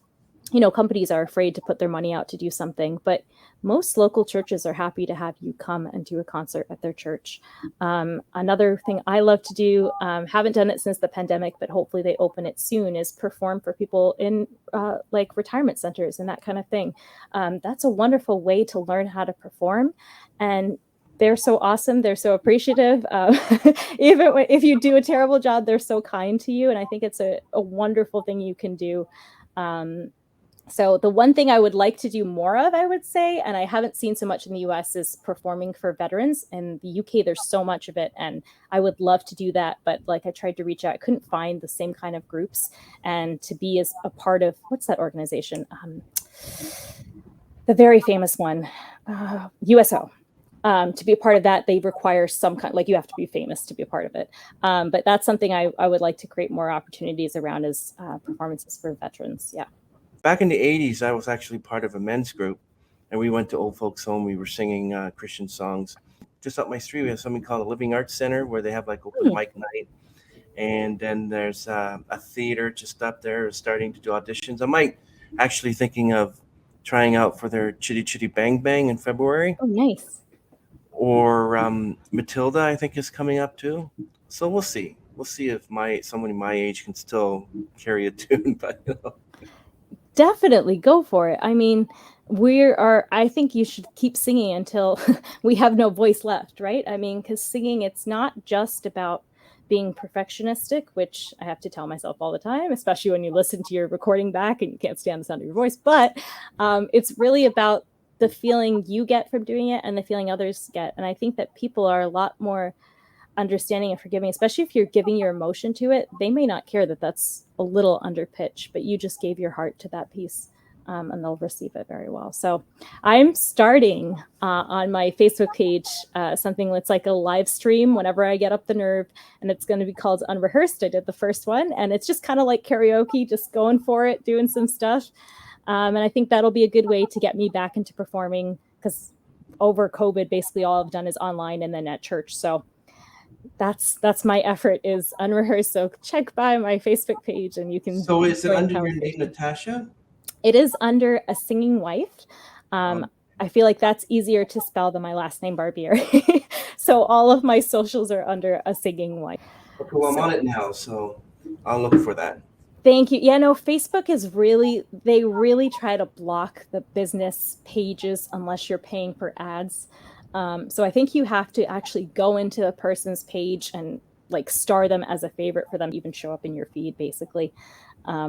S1: companies are afraid to put their money out to do something, but most local churches are happy to have you come and do a concert at their church. Another thing I love to do, haven't done it since the pandemic, but hopefully they open it soon, is perform for people in like retirement centers and that kind of thing. That's a wonderful way to learn how to perform, and they're so awesome. They're so appreciative. Even if you do a terrible job, they're so kind to you. And I think it's a wonderful thing you can do. So the one thing I would like to do more of, I would say, and I haven't seen so much in the US, is performing for veterans. In the UK, there's so much of it, and I would love to do that. But like I tried to reach out, I couldn't find the same kind of groups. And to be as a part of, what's that organization? The very famous one, USO. To be a part of that, they require some kind, like you have to be famous to be a part of it. But that's something I would like to create more opportunities around, as performances for veterans. Yeah.
S2: Back in the 80s, I was actually part of a men's group, and we went to old folks' home. We were singing Christian songs. Just up my street, we have something called a Living Arts Center, where they have like open mic night. And then there's a theater just up there starting to do auditions. I might actually thinking of trying out for their Chitty Chitty Bang Bang in February.
S1: Oh, nice.
S2: Or Matilda, I think, is coming up too. So we'll see. we'll see if somebody my age can still carry a tune. But
S1: Definitely go for it. I mean, I think you should keep singing until we have no voice left, right? I mean, because singing, it's not just about being perfectionistic, which I have to tell myself all the time, especially when you listen to your recording back and you can't stand the sound of your voice. But it's really about the feeling you get from doing it and the feeling others get. And I think that people are a lot more understanding and forgiving, especially if you're giving your emotion to it. They may not care that that's a little under pitch, but you just gave your heart to that piece, and they'll receive it very well. So I'm starting on my Facebook page something that's like a live stream whenever I get up the nerve, and it's going to be called Unrehearsed. I did the first one, and it's just kind of like karaoke, just going for it, doing some stuff. And I think that'll be a good way to get me back into performing, because over COVID, basically all I've done is online and then at church. So that's my effort, is Unrehearsed. So check by my Facebook page and you can.
S2: So is it under your name, Natasha?
S1: It is under A Singing Wife. I feel like that's easier to spell than my last name, Barbieri. So all of my socials are under A Singing Wife.
S2: Okay, well, I'm on it now, so I'll look for that.
S1: Thank you. Yeah, no, Facebook they really try to block the business pages unless you're paying for ads. So I think you have to actually go into a person's page and like star them as a favorite for them to even show up in your feed, basically,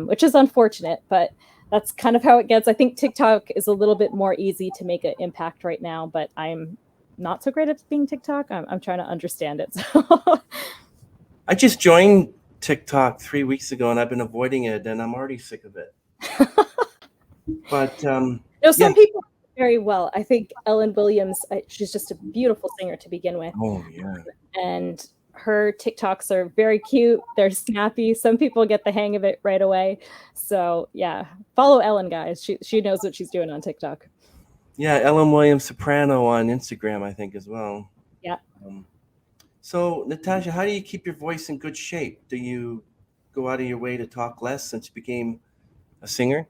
S1: which is unfortunate, but that's kind of how it gets. I think TikTok is a little bit more easy to make an impact right now, but I'm not so great at being TikTok. I'm trying to understand it. So.
S2: I just joined TikTok 3 weeks ago and I've been avoiding it and I'm already sick of it. But
S1: some people very well. I think Ellen Williams, she's just a beautiful singer to begin with.
S2: Oh, yeah.
S1: And her TikToks are very cute. They're snappy. Some people get the hang of it right away. So yeah, follow Ellen, guys. She knows what she's doing on TikTok.
S2: Yeah, Ellen Williams Soprano on Instagram, I think, as well.
S1: Yeah.
S2: So Natasha, how do you keep your voice in good shape? Do you go out of your way to talk less since you became a singer?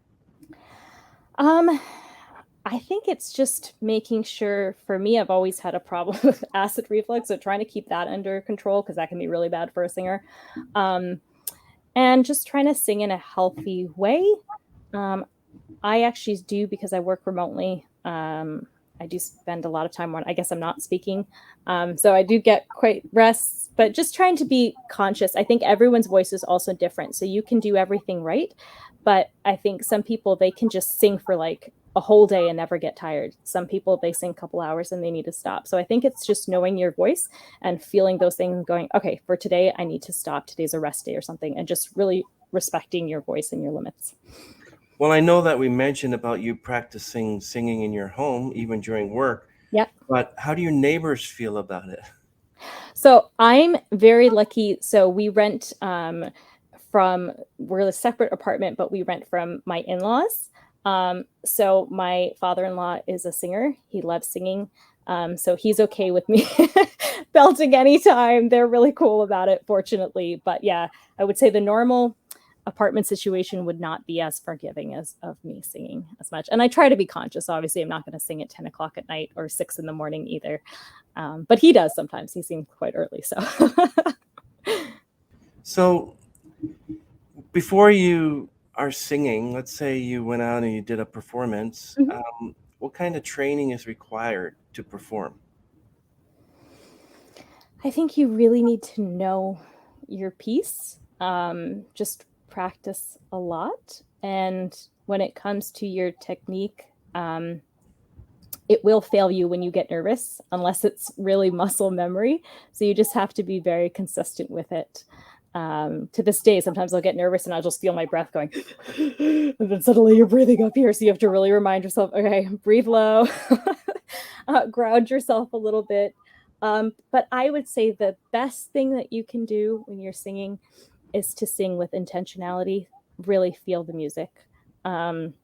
S1: I think it's just making sure, for me, I've always had a problem with acid reflux, so trying to keep that under control, because that can be really bad for a singer. And just trying to sing in a healthy way. I actually do, because I work remotely, I do spend a lot of time I guess I'm not speaking. So I do get quite rests, but just trying to be conscious. I think everyone's voice is also different. So you can do everything right. But I think some people, they can just sing for like a whole day and never get tired. Some people, they sing a couple hours and they need to stop. So I think it's just knowing your voice and feeling those things and going, okay, for today, I need to stop. Today's a rest day or something, and just really respecting your voice and your limits.
S2: Well, I know that we mentioned about you practicing singing in your home, even during work.
S1: Yeah.
S2: But how do your neighbors feel about it?
S1: So I'm very lucky. So we rent we're a separate apartment, but we rent from my in-laws. So my father-in-law is a singer. He loves singing. So he's okay with me belting anytime. They're really cool about it, fortunately. But yeah, I would say the normal apartment situation would not be as forgiving as of me singing as much. And I try to be conscious. Obviously, I'm not going to sing at 10 o'clock at night or 6 in the morning either. But he does sometimes. He sings quite early.
S2: So before you are singing, let's say you went out and you did a performance, what kind of training is required to perform?
S1: I think you really need to know your piece. Just practice a lot. And when it comes to your technique, it will fail you when you get nervous, unless it's really muscle memory. So you just have to be very consistent with it. To this day, sometimes I'll get nervous and I'll just feel my breath going, and then suddenly you're breathing up here. So you have to really remind yourself, okay, breathe low, ground yourself a little bit. But I would say the best thing that you can do when you're singing is to sing with intentionality, really feel the music. And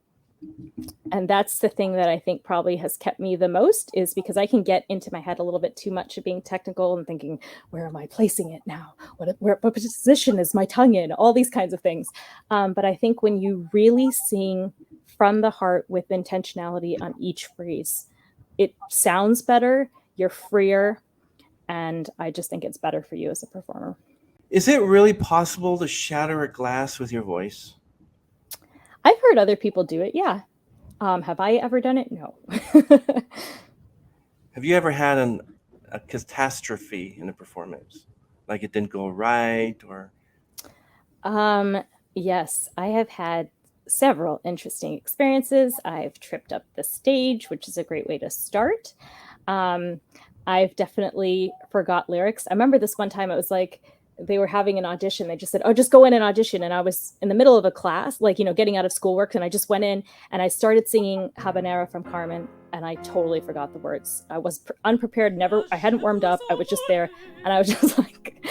S1: that's the thing that I think probably has kept me the most, is because I can get into my head a little bit too much of being technical and thinking, where am I placing it now? What position is my tongue in? All these kinds of things. But I think when you really sing from the heart with intentionality on each phrase, it sounds better, you're freer, and I just think it's better for you as a performer.
S2: Is it really possible to shatter a glass with your voice?
S1: I've heard other people do it, yeah. Have I ever done it? No.
S2: Have you ever had a catastrophe in a performance? Like it didn't go right or?
S1: Yes, I have had several interesting experiences. I've tripped up the stage, which is a great way to start. I've definitely forgot lyrics. I remember this one time, it was like they were having an audition. They just said, oh, just go in and audition. And I was in the middle of a class, like, getting out of schoolwork. And I just went in and I started singing Habanera from Carmen. And I totally forgot the words. I was unprepared. I hadn't warmed up. I was just there. And I was just like,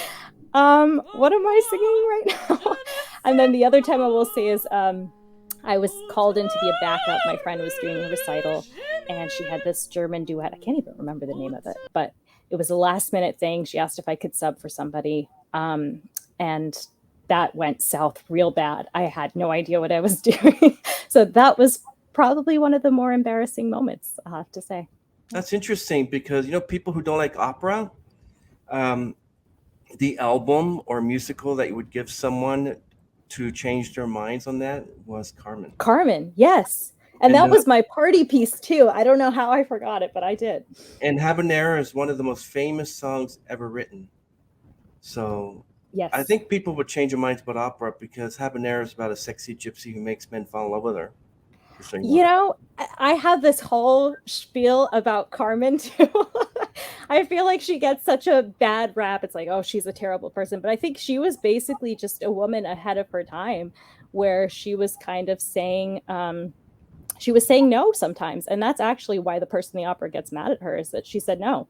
S1: what am I singing right now? And then the other time I will say is, I was called in to be a backup. My friend was doing a recital and she had this German duet. I can't even remember the name of it, but it was a last minute thing. She asked if I could sub for somebody. And that went south real bad. I had no idea what I was doing. So that was probably one of the more embarrassing moments, I'll have to say.
S2: That's interesting because, people who don't like opera, the album or musical that you would give someone to change their minds on that was Carmen.
S1: Carmen, yes. And that was my party piece too. I don't know how I forgot it, but I did.
S2: And Habanera is one of the most famous songs ever written. So yes, I think people would change their minds about opera because Habanera is about a sexy gypsy who makes men fall in love with her.
S1: I have this whole spiel about Carmen too. I feel like she gets such a bad rap. It's like, oh, she's a terrible person. But I think she was basically just a woman ahead of her time where she was kind of saying, no sometimes. And that's actually why the person in the opera gets mad at her, is that she said no.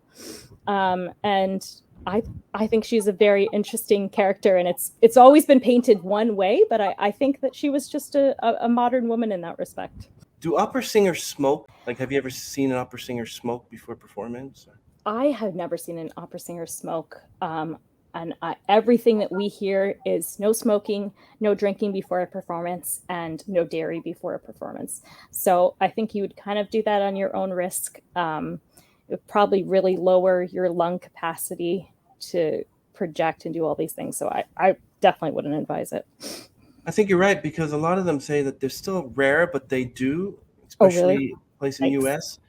S1: And I think she's a very interesting character, and it's always been painted one way, but I think that she was just a modern woman in that respect.
S2: Do opera singers smoke? Like, have you ever seen an opera singer smoke before performance?
S1: I have never seen an opera singer smoke. And everything that we hear is no smoking, no drinking before a performance, and no dairy before a performance. So I think you would kind of do that on your own risk. It would probably really lower your lung capacity to project and do all these things. So I definitely wouldn't advise it.
S2: I think you're right, because a lot of them say that they're still rare, but they do, especially places in the US,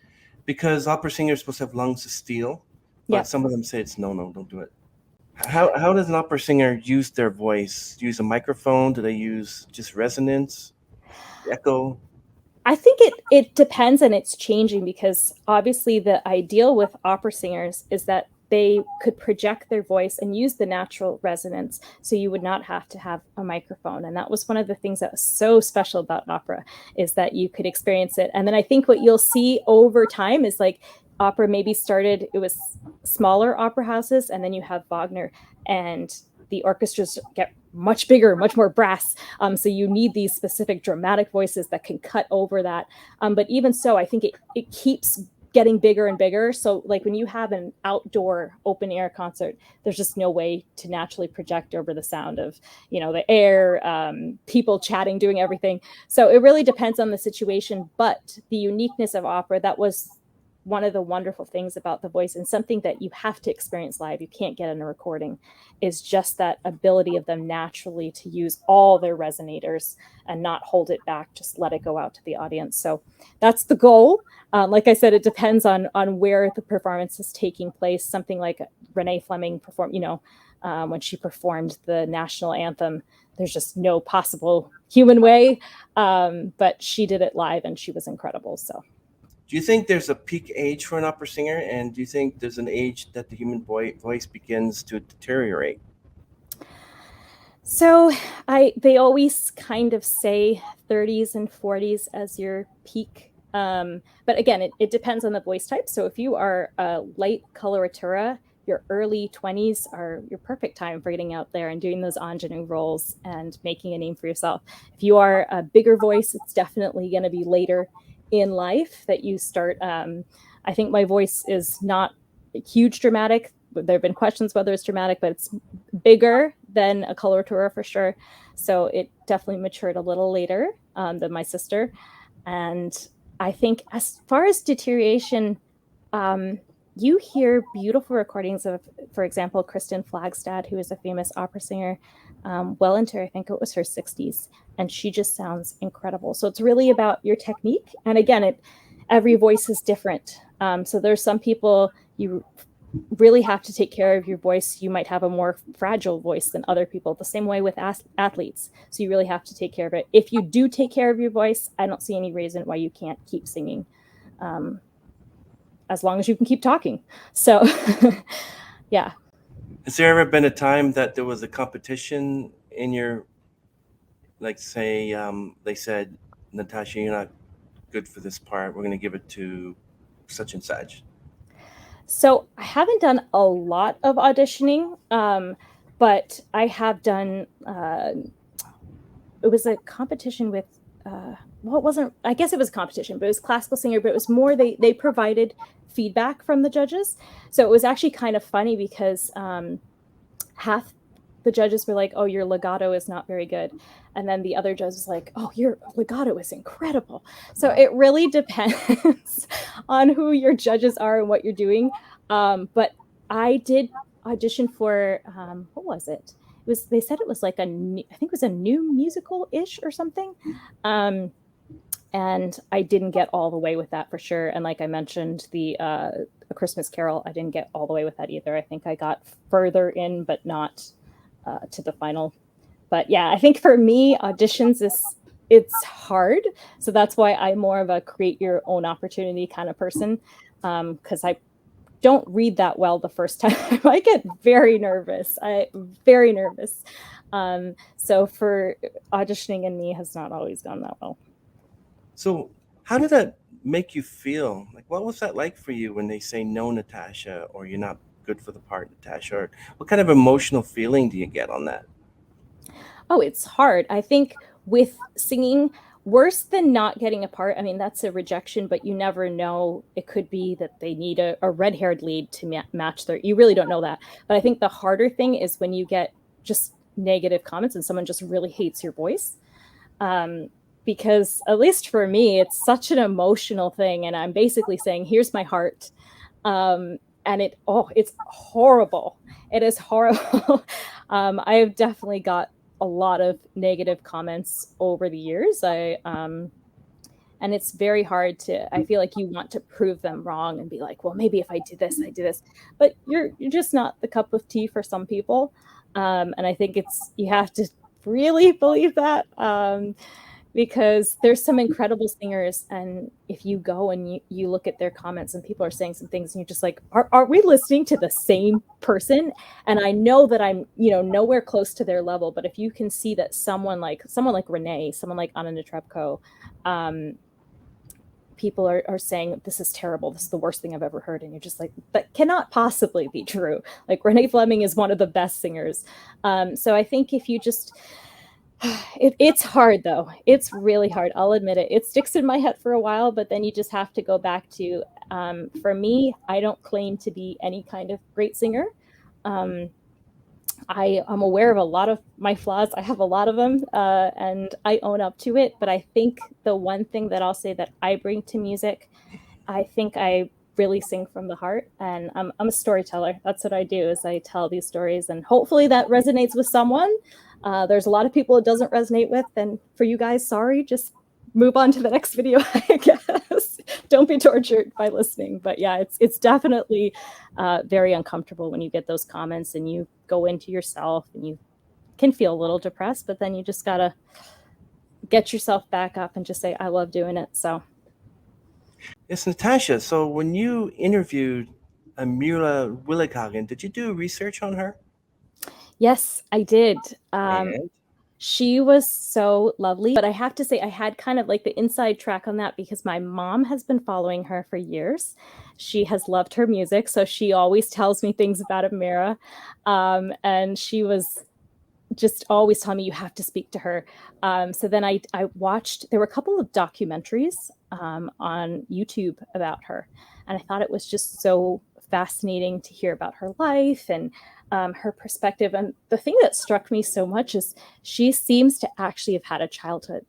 S2: because opera singers are supposed to have lungs of steel. But some of them say it's no, don't do it. How does an opera singer use their voice? Use a microphone? Do they use just resonance, echo?
S1: I think it depends, and it's changing, because obviously the ideal with opera singers is that they could project their voice and use the natural resonance, so you would not have to have a microphone. And that was one of the things that was so special about opera, is that you could experience it. And then I think what you'll see over time is, like, opera maybe started, it was smaller opera houses, and then you have Wagner, and the orchestras get much bigger, much more brass. So you need these specific dramatic voices that can cut over that. But even so, I think it keeps getting bigger and bigger. So like when you have an outdoor open air concert, there's just no way to naturally project over the sound of, the air, people chatting, doing everything. So it really depends on the situation. But the uniqueness of opera, that was one of the wonderful things about the voice, and something that you have to experience live, you can't get in a recording, is just that ability of them naturally to use all their resonators and not hold it back, just let it go out to the audience. So that's the goal. Like I said, it depends on where the performance is taking place. Something like Renee Fleming performed, when she performed the national anthem, there's just no possible human way, but she did it live and she was incredible. So.
S2: Do you think there's a peak age for an opera singer? And do you think there's an age that the human voice begins to deteriorate?
S1: So they always kind of say 30s and 40s as your peak. But again, it depends on the voice type. So if you are a light coloratura, your early 20s are your perfect time for getting out there and doing those ingenue roles and making a name for yourself. If you are a bigger voice, it's definitely going to be later in life that you start. I think my voice is not huge dramatic. There have been questions whether it's dramatic, but it's bigger than a coloratura for sure. So it definitely matured a little later than my sister. And I think as far as deterioration, you hear beautiful recordings of, for example, Kristen Flagstad, who is a famous opera singer, well into, I think it was her 60s, and she just sounds incredible. So it's really about your technique. And again, every voice is different. So there's some people you really have to take care of your voice. You might have a more fragile voice than other people, the same way with athletes. So you really have to take care of it. If you do take care of your voice, I don't see any reason why you can't keep singing, as long as you can keep talking. So yeah.
S2: Has there ever been a time that there was a competition in your, like, say, they said, Natasha, you're not good for this part, we're going to give it to such and such?
S1: So I haven't done a lot of auditioning, but I have done, it was a competition with, well, it wasn't, I guess it was a competition, but it was classical singer, but it was more, they provided feedback from the judges. So it was actually kind of funny because half the judges were like, oh, your legato is not very good. And then the other judge was like, oh, your legato is incredible. So it really depends on who your judges are and what you're doing. But I did audition for, what was it? They said it was like I think it was a new musical-ish or something. And I didn't get all the way with that for sure. And like I mentioned, the A Christmas Carol, I didn't get all the way with that either. I think I got further in, but not to the final. But yeah, I think for me, auditions it's hard. So that's why I'm more of a create your own opportunity kind of person. Because I don't read that well the first time. I get very nervous. Very nervous. So for auditioning in me has not always gone that well.
S2: So how did that make you feel? Like, what was that like for you when they say no, Natasha, or you're not good for the part, Natasha? Or what kind of emotional feeling do you get on that?
S1: Oh, it's hard. I think with singing, worse than not getting a part, I mean, that's a rejection, but you never know. It could be that they need a red-haired lead to match you really don't know that. But I think the harder thing is when you get just negative comments and someone just really hates your voice. Because at least for me, it's such an emotional thing. And I'm basically saying, here's my heart. And it's horrible. It is horrible. I have definitely got a lot of negative comments over the years. And it's very hard I feel like you want to prove them wrong and be like, well, maybe if I do this, but you're just not the cup of tea for some people. And I think you have to really believe that, because there's some incredible singers, and if you go and you look at their comments and people are saying some things and you're just like, are we listening to the same person? And I know that I'm nowhere close to their level, but if you can see that someone like Renee, someone like Anna Netrebko, people are saying this is terrible, this is the worst thing I've ever heard, and you're just like, that cannot possibly be true. Like, Renee Fleming is one of the best singers. So I think if you just it's hard, though. It's really hard. I'll admit it. It sticks in my head for a while, but then you just have to go back to, for me, I don't claim to be any kind of great singer. I am aware of a lot of my flaws. I have a lot of them, and I own up to it. But I think the one thing that I'll say that I bring to music, I think I really sing from the heart, and I'm a storyteller. That's what I do, is I tell these stories, and hopefully that resonates with someone. There's a lot of people it doesn't resonate with, and for you guys, sorry, just move on to the next video, I guess. Don't be tortured by listening. But yeah, it's definitely very uncomfortable when you get those comments and you go into yourself and you can feel a little depressed, but then you just gotta get yourself back up and just say, I love doing it. So
S2: yes, Natasha, so when you interviewed Amira Willighagen, did you do research on her?
S1: Yes, I did. She was so lovely, but I have to say I had kind of like the inside track on that because my mom has been following her for years. She has loved her music, so she always tells me things about Amira. And she was just always telling me, you have to speak to her. So then I watched, there were a couple of documentaries on YouTube about her. And I thought it was just so fascinating to hear about her life and her perspective. And the thing that struck me so much is she seems to actually have had a childhood.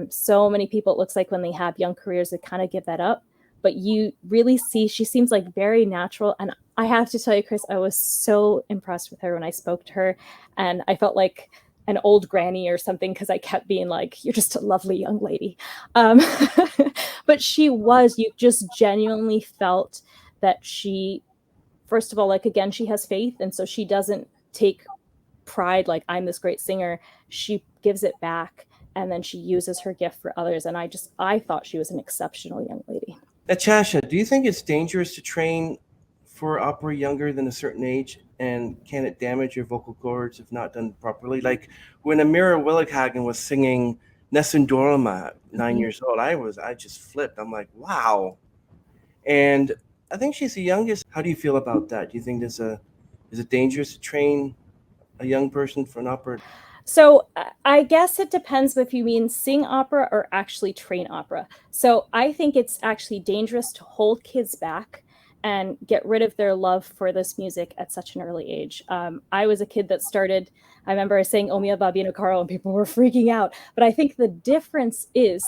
S1: So many people, it looks like when they have young careers, they kind of give that up. but you really see she seems like very natural. And I have to tell you, Chris, I was so impressed with her when I spoke to her, and I felt like an old granny or something because I kept being like, you're just a lovely young lady. But you just genuinely felt that she, first of all, like, again, she has faith. And so she doesn't take pride, like, I'm this great singer. She gives it back, and then she uses her gift for others. And I thought she was an exceptional young lady.
S2: Natasha, do you think it's dangerous to train for opera younger than a certain age? And can it damage your vocal cords if not done properly? Like when Amira Willighagen was singing Nessun Dorma at 9 years old, I just flipped. I'm like, wow. And I think she's the youngest. How do you feel about that? Do you think is it dangerous to train a young person for an opera?
S1: So I guess it depends if you mean sing opera or actually train opera. So I think it's actually dangerous to hold kids back and get rid of their love for this music at such an early age. I was a kid that started, I remember saying O mio Babino Caro and people were freaking out. But I think the difference is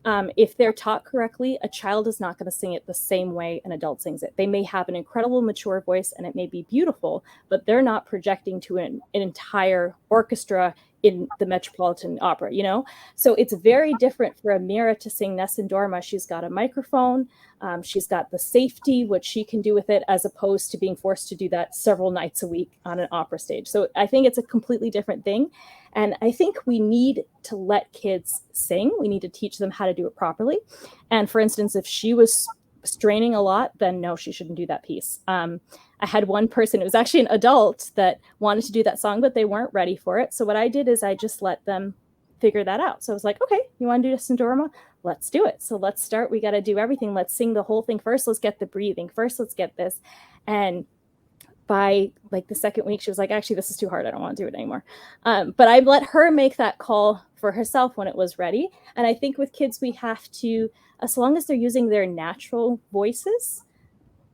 S1: if they're taught correctly, a child is not going to sing it the same way an adult sings it. They may have an incredible mature voice and it may be beautiful, but they're not projecting to an entire orchestra in the Metropolitan Opera, you know? So it's very different for Amira to sing Nessun Dorma. She's got a microphone, she's got the safety, what she can do with it, as opposed to being forced to do that several nights a week on an opera stage. So I think it's a completely different thing. And I think we need to let kids sing. We need to teach them how to do it properly. And for instance, if she was straining a lot, then no, she shouldn't do that piece. I had one person, it was actually an adult, that wanted to do that song, but they weren't ready for it. So what I did is I just let them figure that out. So I was like, okay, you want to do Nessun Dorma? Let's do it. So let's start. We got to do everything. Let's sing the whole thing first. Let's get the breathing first. Let's get this. And by like the second week, she was like, actually, this is too hard. I don't want to do it anymore. But I let her make that call for herself when it was ready. And I think with kids, we have to, as long as they're using their natural voices,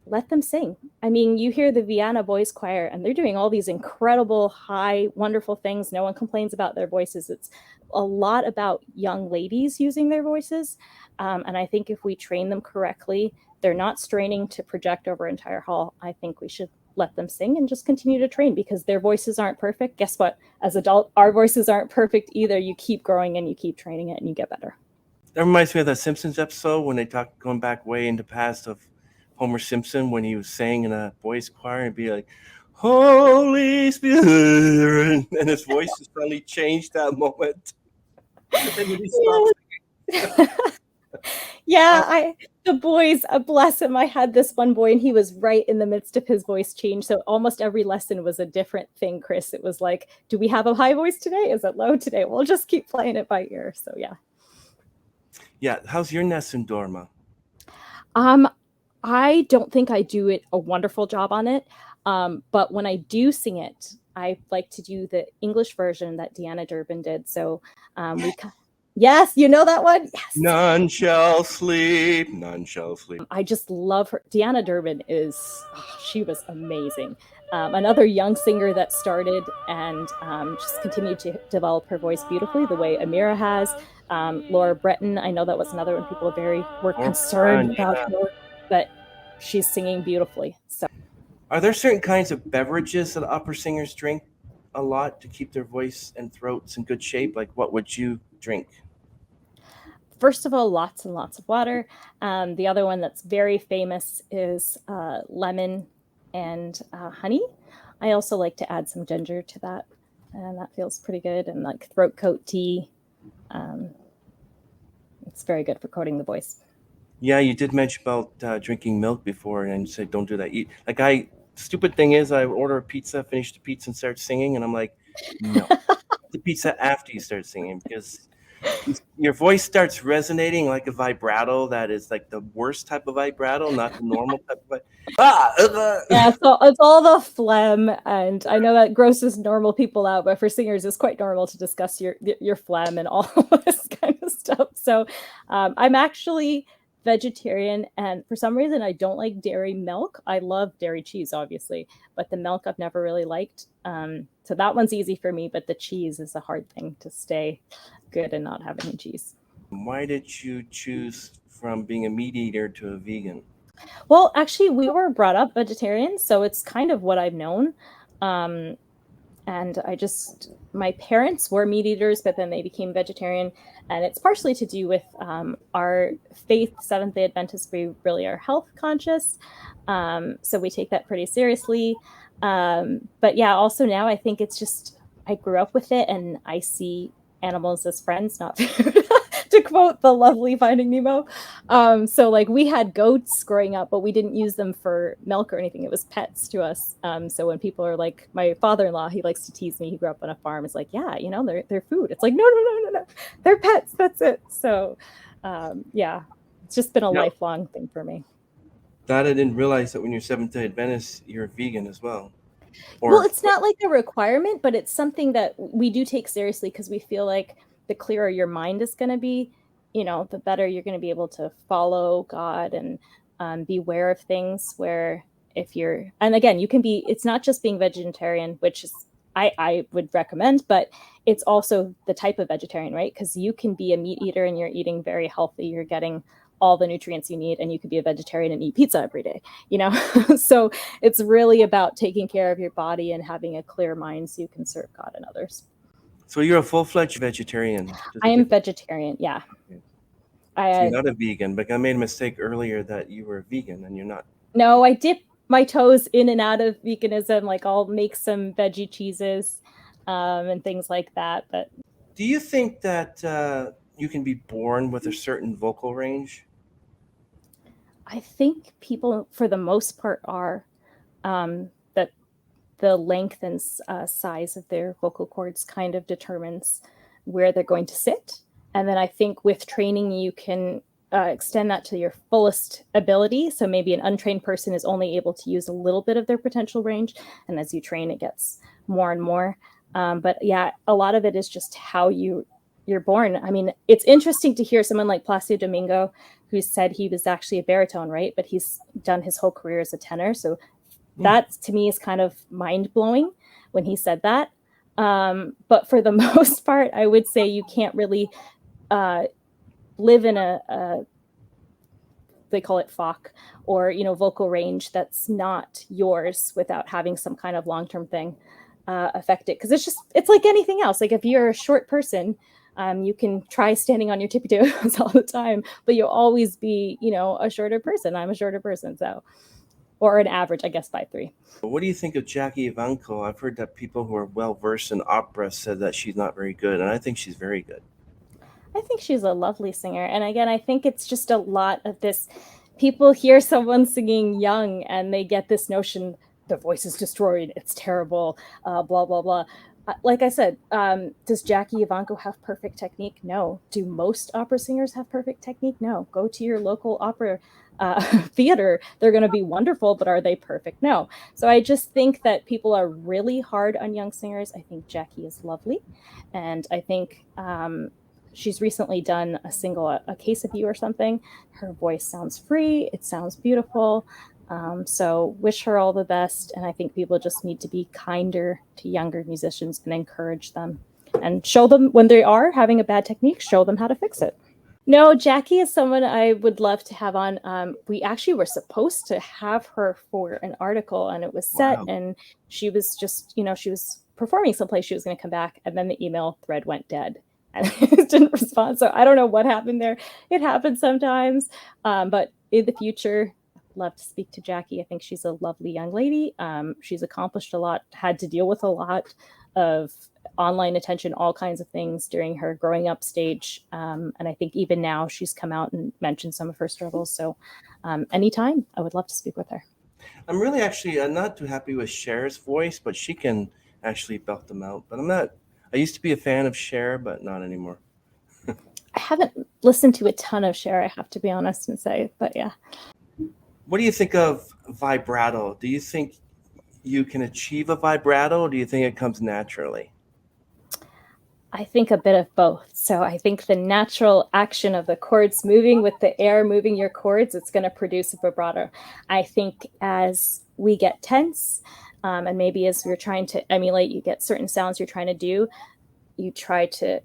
S1: let them sing. I mean, you hear the Vienna Boys Choir and they're doing all these incredible, high, wonderful things. No one complains about their voices. It's a lot about young ladies using their voices. And I think if we train them correctly, they're not straining to project over entire hall. I think we should let them sing and just continue to train because their voices aren't perfect. Guess what? As adults, our voices aren't perfect either. You keep growing and you keep training it and you get better.
S2: That reminds me of that Simpsons episode when they talk going back way into past of Homer Simpson when he was sang in a boys' choir and be like, Holy Spirit, and his voice just suddenly changed that moment.
S1: Yeah, the boys, bless him, I had this one boy and he was right in the midst of his voice change. So almost every lesson was a different thing, Chris. It was like, do we have a high voice today? Is it low today? We'll just keep playing it by ear. So yeah.
S2: Yeah, how's your Nessun Dorma?
S1: I don't think I do a wonderful job on it. But when I do sing it, I like to do the English version that Deanna Durbin did. So yes, you know that one? Yes.
S2: None shall sleep, none shall sleep.
S1: I just love her. Deanna Durbin she was amazing. Another young singer that started and just continued to develop her voice beautifully the way Amira has. Laura Breton, I know that was another one people were concerned about her, but she's singing beautifully. So,
S2: are there certain kinds of beverages that opera singers drink a lot to keep their voice and throats in good shape? Like what would you drink?
S1: First of all, lots and lots of water. The other one that's very famous is lemon and honey. I also like to add some ginger to that, and that feels pretty good. And like throat coat tea. It's very good for coating the voice.
S2: Yeah, you did mention about drinking milk before, and you said don't do that. Stupid thing is, I order a pizza, finish the pizza, and start singing, and I'm like, no, the pizza after you start singing because your voice starts resonating like a vibrato that is like the worst type of vibrato, not the normal type of
S1: Yeah, so it's all the phlegm, and I know that grosses normal people out, but for singers, it's quite normal to discuss your phlegm and all this kind of stuff. So I'm actually vegetarian, and for some reason, I don't like dairy milk. I love dairy cheese, obviously, but the milk I've never really liked. So that one's easy for me, but the cheese is a hard thing to stay good and not have any cheese.
S2: Why did you choose from being a meat eater to a vegan?
S1: Well, actually, we were brought up vegetarian, so it's kind of what I've known. And my parents were meat eaters, but then they became vegetarian. And it's partially to do with our faith. Seventh-day Adventists, we really are health conscious. So we take that pretty seriously. But yeah, also now I think it's just, I grew up with it and I see animals as friends, not food. To quote the lovely Finding Nemo. So like we had goats growing up, but we didn't use them for milk or anything. It was pets to us. So when people are like, my father-in-law, he likes to tease me. He grew up on a farm. It's like, yeah, you know, they're food. It's like, no. They're pets. That's it. So yeah, it's just been a lifelong thing for me.
S2: That I didn't realize that when you're Seventh-day Adventist, you're vegan as well.
S1: Well, it's not like a requirement, but it's something that we do take seriously because we feel like the clearer your mind is going to be, you know, the better you're going to be able to follow God and be aware of things. Where if you're, and again, you can be, it's not just being vegetarian, which is, I would recommend, but it's also the type of vegetarian, right? Because you can be a meat eater and you're eating very healthy. You're getting all the nutrients you need, and you could be a vegetarian and eat pizza every day, you know? So it's really about taking care of your body and having a clear mind so you can serve God and others.
S2: So you're a full-fledged vegetarian?
S1: I am vegetarian, yeah.
S2: Okay. So you're not a vegan, but I made a mistake earlier that you were vegan and you're not.
S1: No, I dip my toes in and out of veganism. Like I'll make some veggie cheeses and things like that. But
S2: do you think that you can be born with a certain vocal range?
S1: I think people, for the most part, are. That the length and size of their vocal cords kind of determines where they're going to sit. And then I think with training, you can extend that to your fullest ability. So maybe an untrained person is only able to use a little bit of their potential range. And as you train, it gets more and more. But yeah, a lot of it is just how you're born. I mean, it's interesting to hear someone like Placido Domingo, who said he was actually a baritone, right? But he's done his whole career as a tenor. So that to me is kind of mind-blowing when he said that. But for the most part, I would say you can't really live in a they call it FOC, or, you know, vocal range that's not yours without having some kind of long-term thing affect it. Because it's like anything else. Like if you're a short person, you can try standing on your tippy toes all the time, but you'll always be, you know, a shorter person. I'm a shorter person, so, or an average, I guess, 5'3".
S2: What do you think of Jackie Evancho? I've heard that people who are well-versed in opera said that she's not very good, and I think she's very good.
S1: I think she's a lovely singer. And again, I think it's just a lot of this. People hear someone singing young and they get this notion, the voice is destroyed, it's terrible, blah, blah, blah. Like I said, does Jackie Evancho have perfect technique? No. Do most opera singers have perfect technique? No. Go to your local opera theater. They're going to be wonderful, but are they perfect? No. So I just think that people are really hard on young singers. I think Jackie is lovely. And I think she's recently done a single, A Case of You or something. Her voice sounds free. It sounds beautiful. So wish her all the best. And I think people just need to be kinder to younger musicians and encourage them and show them when they are having a bad technique, show them how to fix it. No, Jackie is someone I would love to have on. We actually were supposed to have her for an article, and it was set. Wow. And she was just, you know, she was performing someplace. She was going to come back, and then the email thread went dead. And didn't respond. So I don't know what happened there. It happens sometimes. But in the future, I'd love to speak to Jackie. I think she's a lovely young lady. She's accomplished a lot, had to deal with a lot of online attention, all kinds of things during her growing up stage. And I think even now she's come out and mentioned some of her struggles. So anytime, I would love to speak with her.
S2: I'm really actually not too happy with Cher's voice, but she can actually belt them out. But I used to be a fan of Cher, but not anymore.
S1: I haven't listened to a ton of Cher, I have to be honest and say, but yeah.
S2: What do you think of vibrato? Do you think you can achieve a vibrato, or do you think it comes naturally?
S1: I think a bit of both. So I think the natural action of the chords moving with the air moving your chords, it's going to produce a vibrato. I think as we get tense, and maybe as you're trying to emulate, you get certain sounds you're trying to do, you try to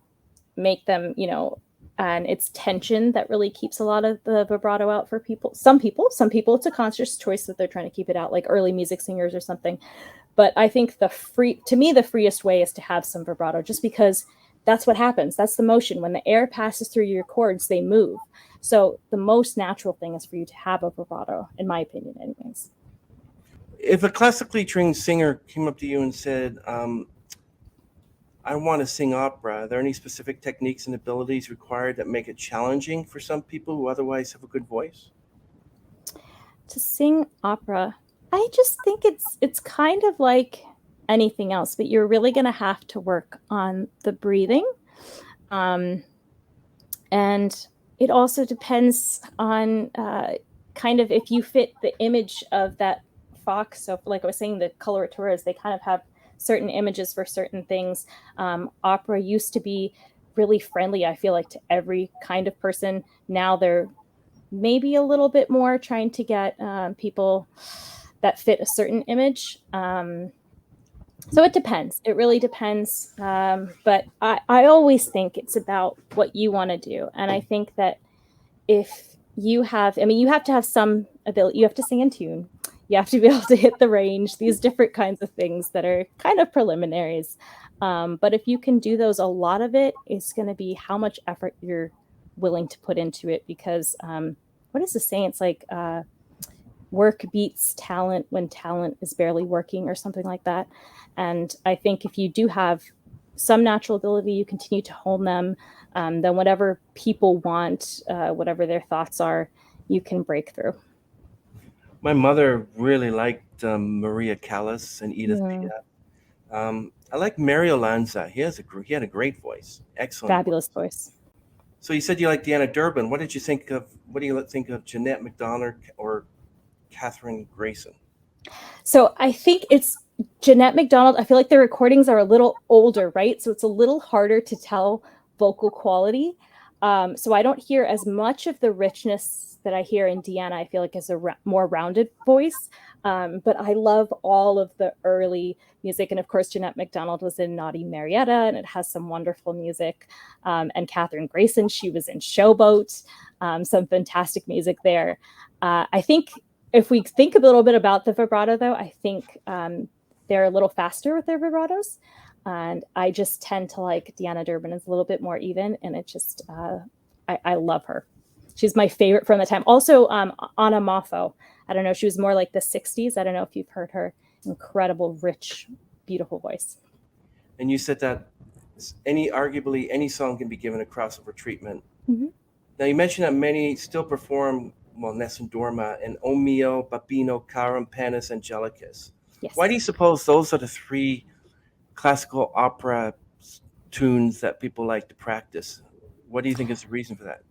S1: make them, you know, and it's tension that really keeps a lot of the vibrato out for people. Some people, it's a conscious choice that they're trying to keep it out, like early music singers or something. But I think the freest way is to have some vibrato, just because that's what happens. That's the motion. When the air passes through your chords, they move. So the most natural thing is for you to have a vibrato, in my opinion, anyways.
S2: If a classically trained singer came up to you and said, I want to sing opera, are there any specific techniques and abilities required that make it challenging for some people who otherwise have a good voice?
S1: To sing opera, I just think it's kind of like anything else, but you're really going to have to work on the breathing. And it also depends on kind of if you fit the image of that fox. So like I was saying, the coloraturas, they kind of have certain images for certain things. Opera used to be really friendly, I feel like, to every kind of person. Now they're maybe a little bit more trying to get people that fit a certain image. So it depends. It really depends. But I always think it's about what you want to do. And I think that if you have to have some ability. You have to sing in tune. You have to be able to hit the range, these different kinds of things that are kind of preliminaries. But if you can do those, a lot of it is going to be how much effort you're willing to put into it. Because what is the saying? It's like work beats talent when talent is barely working, or something like that. And I think if you do have some natural ability, you continue to hone them, then whatever people want, whatever their thoughts are, you can break through.
S2: My mother really liked Maria Callas and Edith Piaf. I like Mario Lanza. He had a great voice, excellent,
S1: fabulous voice.
S2: So you said you like Deanna Durbin. What do you think of Jeanette MacDonald or Catherine Grayson?
S1: So I think it's Jeanette MacDonald. I feel like the recordings are a little older, right? So it's a little harder to tell vocal quality. So I don't hear as much of the richness that I hear in Deanna. I feel like it's a more rounded voice. But I love all of the early music. And of course, Jeanette MacDonald was in Naughty Marietta, and it has some wonderful music. And Catherine Grayson, she was in Showboat, some fantastic music there. I think if we think a little bit about the vibrato, though, I think they're a little faster with their vibratos. And I just tend to like Deanna Durbin is a little bit more even. And it just, I love her. She's my favorite from the time. Also, Anna Moffo. I don't know. She was more like the 60s. I don't know if you've heard her. Incredible, rich, beautiful voice.
S2: And you said that arguably any song can be given a crossover treatment. Mm-hmm. Now, you mentioned that many still perform, Nessun Dorma and O Mio, Babino, Carum, Panis, Angelicus. Yes. Why do you suppose those are the three classical opera tunes that people like to practice? What do you think is the reason for that?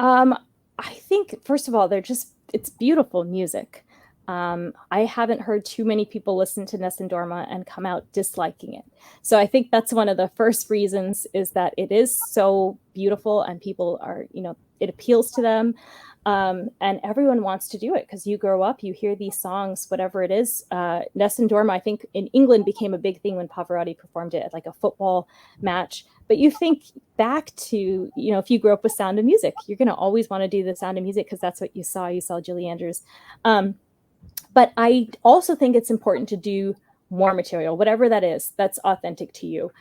S1: I think, first of all, it's beautiful music. I haven't heard too many people listen to Nessun Dorma and come out disliking it. So I think that's one of the first reasons, is that it is so beautiful and people are, it appeals to them. And everyone wants to do it because you grow up, you hear these songs, whatever it is. Nessun Dorma, I think in England became a big thing when Pavarotti performed it at like a football match. But you think back to, if you grew up with Sound of Music, you're going to always want to do the Sound of Music because that's what you saw. You saw Julie Andrews. But I also think it's important to do more material, whatever that is, that's authentic to you.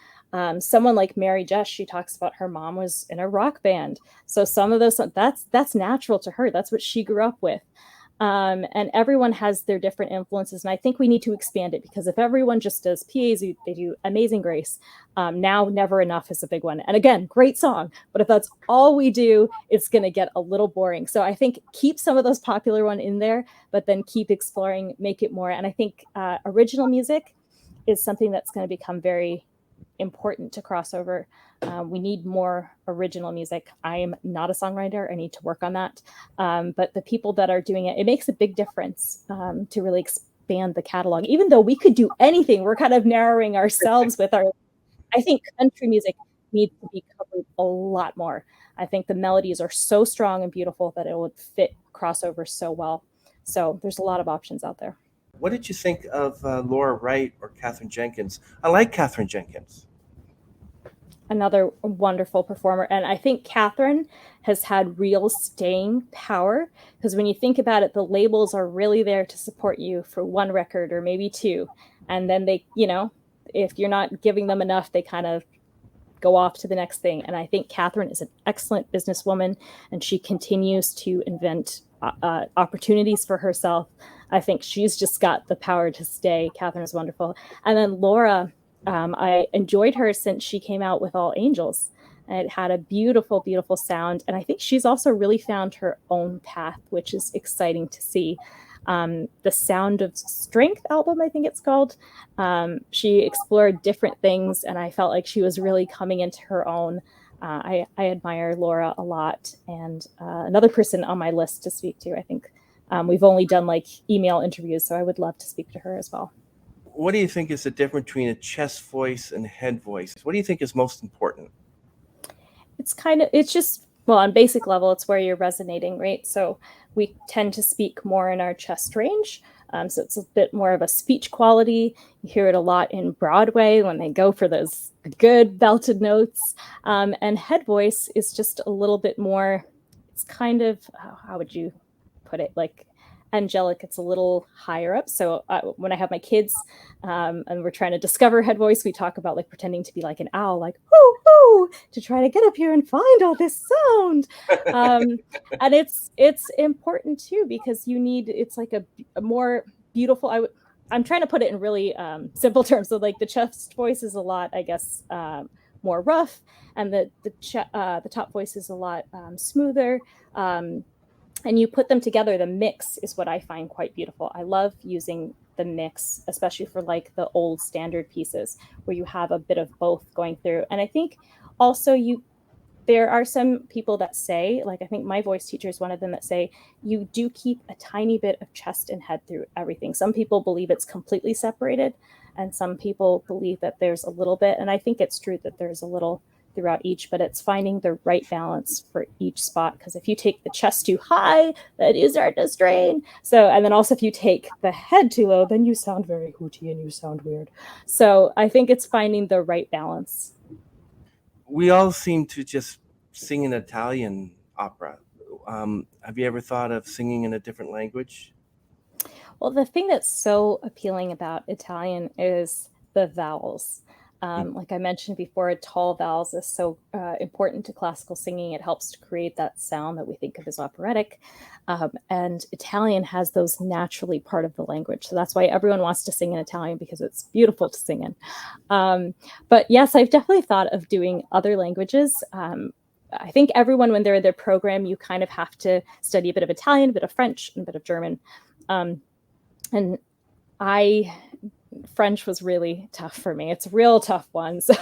S1: Someone like Mary Jess, she talks about her mom was in a rock band. So some of those, that's natural to her. That's what she grew up with. And everyone has their different influences. And I think we need to expand it, because if everyone just does PAs, they do Amazing Grace. Now Never Enough is a big one. And again, great song. But if that's all we do, it's going to get a little boring. So I think keep some of those popular ones in there, but then keep exploring, make it more. And I think original music is something that's going to become very important to cross over. We need more original music. I am not a songwriter. I need to work on that. But the people that are doing it, it makes a big difference to really expand the catalog. Even though we could do anything, we're kind of narrowing ourselves with I think country music needs to be covered a lot more. I think the melodies are so strong and beautiful that it would fit crossover so well. So there's a lot of options out there.
S2: What did you think of Laura Wright or Katherine Jenkins? I like Katherine Jenkins.
S1: another wonderful performer. And I think Catherine has had real staying power, because when you think about it, the labels are really there to support you for one record or maybe two. And then they, if you're not giving them enough, they kind of go off to the next thing. And I think Catherine is an excellent businesswoman, and she continues to invent opportunities for herself. I think she's just got the power to stay. Catherine is wonderful. And then Laura, I enjoyed her since she came out with All Angels. And it had a beautiful, beautiful sound. And I think she's also really found her own path, which is exciting to see. The Sound of Strength album, I think it's called. She explored different things, and I felt like she was really coming into her own. I admire Laura a lot. And another person on my list to speak to, I think we've only done like email interviews, so I would love to speak to her as well.
S2: What do you think is the difference between a chest voice and head voice? What do you think is most important?
S1: It's just, well, on basic level, it's where you're resonating, right? So we tend to speak more in our chest range. So it's a bit more of a speech quality. You hear it a lot in Broadway when they go for those good belted notes. And head voice is just a little bit more, it's kind of, how would you put it? Like angelic, it's a little higher up. So when I have my kids and we're trying to discover head voice, we talk about like pretending to be like an owl, like whoo whoo, to try to get up here and find all this sound. And it's important too, because it's like a more beautiful, I'm trying to put it in really simple terms. So like the chest voice is a lot, I guess, more rough, and the top voice is a lot smoother. And you put them together, the mix is what I find quite beautiful. I love using the mix, especially for like the old standard pieces where you have a bit of both going through. And I think also there are some people that say, like I think my voice teacher is one of them, that say you do keep a tiny bit of chest and head through everything. Some people believe it's completely separated, and some people believe that there's a little bit. And I think it's true that there's a little throughout each, but it's finding the right balance for each spot. Because if you take the chest too high, then you start to strain. So, and then also if you take the head too low, then you sound very hooty and you sound weird. So I think it's finding the right balance.
S2: We all seem to just sing in Italian opera. Have you ever thought of singing in a different language?
S1: Well, the thing that's so appealing about Italian is the vowels. Like I mentioned before, tall vowels is so important to classical singing. It helps to create that sound that we think of as operatic. And Italian has those naturally part of the language. So that's why everyone wants to sing in Italian, because it's beautiful to sing in. But yes, I've definitely thought of doing other languages. I think everyone, when they're in their program, you kind of have to study a bit of Italian, a bit of French, and a bit of German. And French was really tough for me. It's a real tough one. So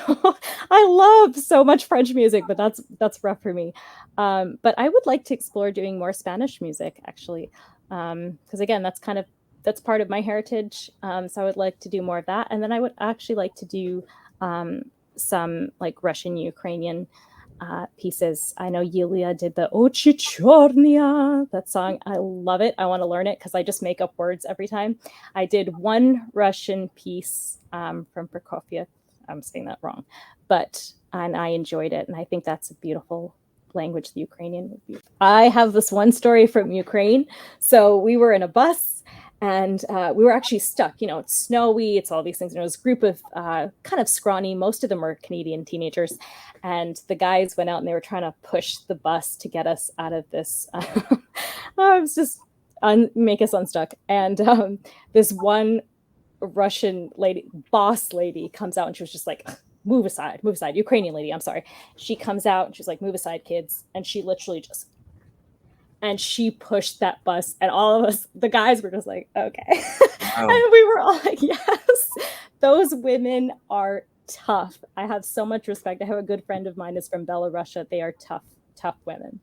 S1: I love so much French music, but that's rough for me. But I would like to explore doing more Spanish music, actually, because again, that's part of my heritage. So I would like to do more of that. And then I would actually like to do some like Russian, Ukrainian pieces. I know Yulia did the Ochi Chornia, that song. I love it. I want to learn it because I just make up words every time. I did one Russian piece from Prokofiev. I'm saying that wrong, and I enjoyed it. And I think that's a beautiful language, the Ukrainian would be. I have this one story from Ukraine. So we were in a bus, and we were actually stuck. It's snowy, it's all these things. And it was a group of kind of scrawny, most of them were Canadian teenagers. And the guys went out and they were trying to push the bus to get us out of this. It was just make us unstuck. And this one Russian lady, boss lady, comes out and she was just like, move aside, Ukrainian lady, I'm sorry. She comes out and she's like, move aside, kids. And she literally just, and she pushed that bus, and all of us, the guys, were just like, okay. Wow. And we were all like, yes, those women are tough. I have so much respect. I have a good friend of mine is from Belarus. They are tough women.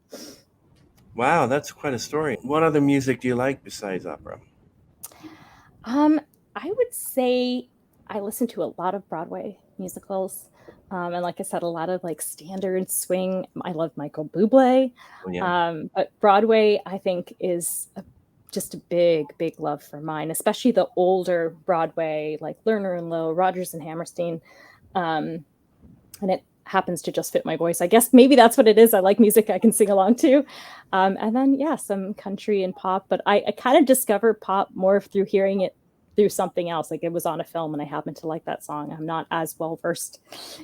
S2: Wow, that's quite a story. What other music do you like besides opera?
S1: I would say I listen to a lot of Broadway musicals. And like I said, a lot of like standard swing. I love Michael Bublé. Oh, yeah. But Broadway, I think, is just a big, big love for mine, especially the older Broadway, like Lerner and Loewe, Rodgers and Hammerstein. And happens to just fit my voice. I guess maybe that's what it is. I like music I can sing along to. And then, yeah, some country and pop. But I kind of discovered pop more through hearing it through something else. Like it was on a film and I happened to like that song. I'm not as well versed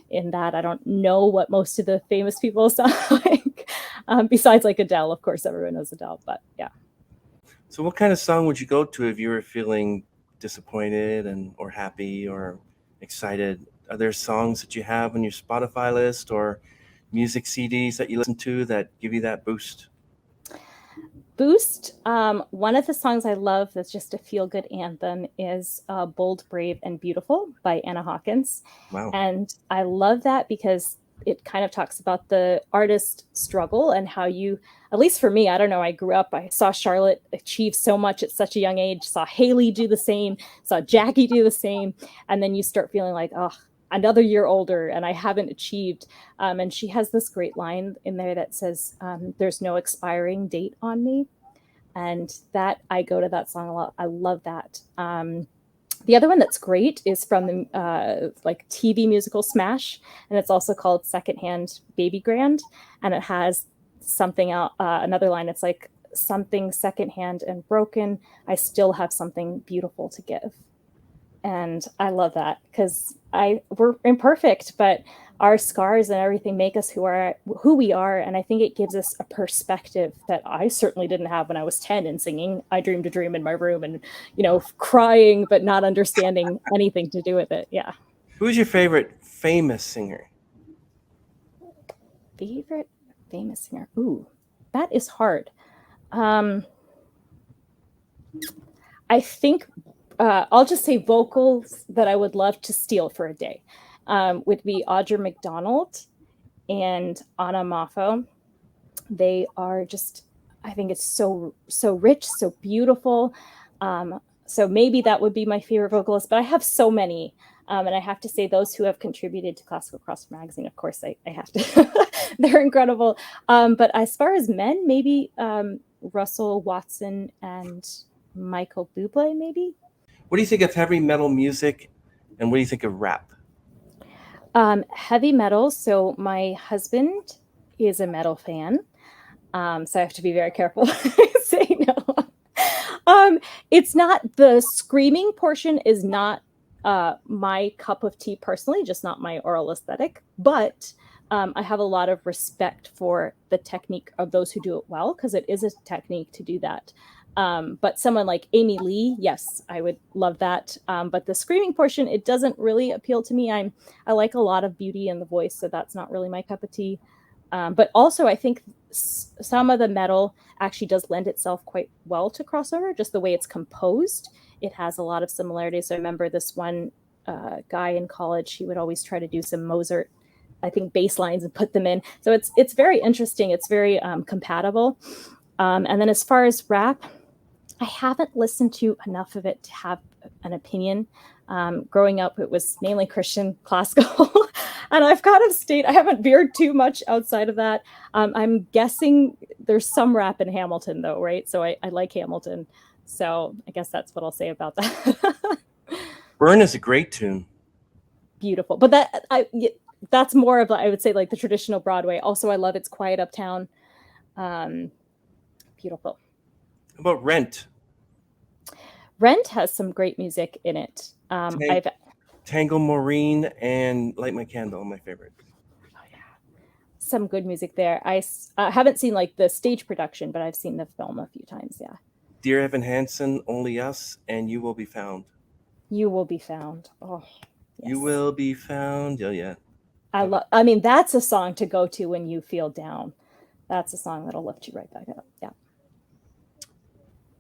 S1: in that. I don't know what most of the famous people sound like. Besides like Adele, of course, everyone knows Adele. But yeah.
S2: So what kind of song would you go to if you were feeling disappointed or happy or excited? Are there songs that you have on your Spotify list or music CDs that you listen to that give you that boost?
S1: Boost. One of the songs I love that's just a feel-good anthem is Bold, Brave, and Beautiful by Anna Hawkins.
S2: Wow.
S1: And I love that because it kind of talks about the artist struggle and how you, at least for me, I don't know, I grew up, I saw Charlotte achieve so much at such a young age, saw Haley do the same, saw Jackie do the same, and then you start feeling like, oh, another year older and I haven't achieved. And she has this great line in there that says, there's no expiring date on me. And that, I go to that song a lot. I love that. The other one that's great is from the like TV musical Smash, and it's also called Secondhand Baby Grand, and it has something out, another line. It's like, something secondhand and broken, I still have something beautiful to give. And I love that because we're imperfect, but our scars and everything make us who we are. And I think it gives us a perspective that I certainly didn't have when I was 10 and singing I Dreamed a Dream in my room and, crying, but not understanding anything to do with it. Yeah.
S2: Who's your favorite famous singer?
S1: Favorite famous singer? Ooh, that is hard. I think I'll just say vocals that I would love to steal for a day would be Audra McDonald and Anna Moffo. They are just, I think it's so rich, so beautiful. So maybe that would be my favorite vocalist, but I have so many. And I have to say those who have contributed to Classical Cross Magazine, of course, I have to. They're incredible. But as far as men, maybe Russell Watson and Michael Bublé, maybe.
S2: What do you think of heavy metal music, and what do you think of rap?
S1: Heavy metal. So my husband is a metal fan, so I have to be very careful saying no. It's not, the screaming portion is not my cup of tea personally, just not my oral aesthetic. But I have a lot of respect for the technique of those who do it well, because it is a technique to do that. But someone like Amy Lee, yes, I would love that. But the screaming portion, it doesn't really appeal to me. I like a lot of beauty in the voice, so that's not really my cup of tea. But also, I think some of the metal actually does lend itself quite well to crossover, just the way it's composed. It has a lot of similarities. So I remember this one guy in college, he would always try to do some Mozart, I think, bass lines and put them in. So it's very interesting. It's very compatible. And then as far as rap, I haven't listened to enough of it to have an opinion. Growing up, it was mainly Christian classical. And I've kind of I haven't veered too much outside of that. I'm guessing there's some rap in Hamilton, though, right? So I like Hamilton. So I guess that's what I'll say about that.
S2: Burn is a great tune.
S1: Beautiful. But that's more of, I would say, like the traditional Broadway. Also, I love It's Quiet Uptown. Beautiful.
S2: How about Rent?
S1: Rent has some great music in it.
S2: Tango Maureen and Light My Candle, my favorite.
S1: Oh, yeah. Some good music there. I haven't seen like the stage production, but I've seen the film a few times. Yeah.
S2: Dear Evan Hansen, Only Us, and You Will Be Found.
S1: You Will Be Found. Oh, yes.
S2: You Will Be Found. Oh, yeah.
S1: I mean, that's a song to go to when you feel down. That's a song that'll lift you right back up. Yeah.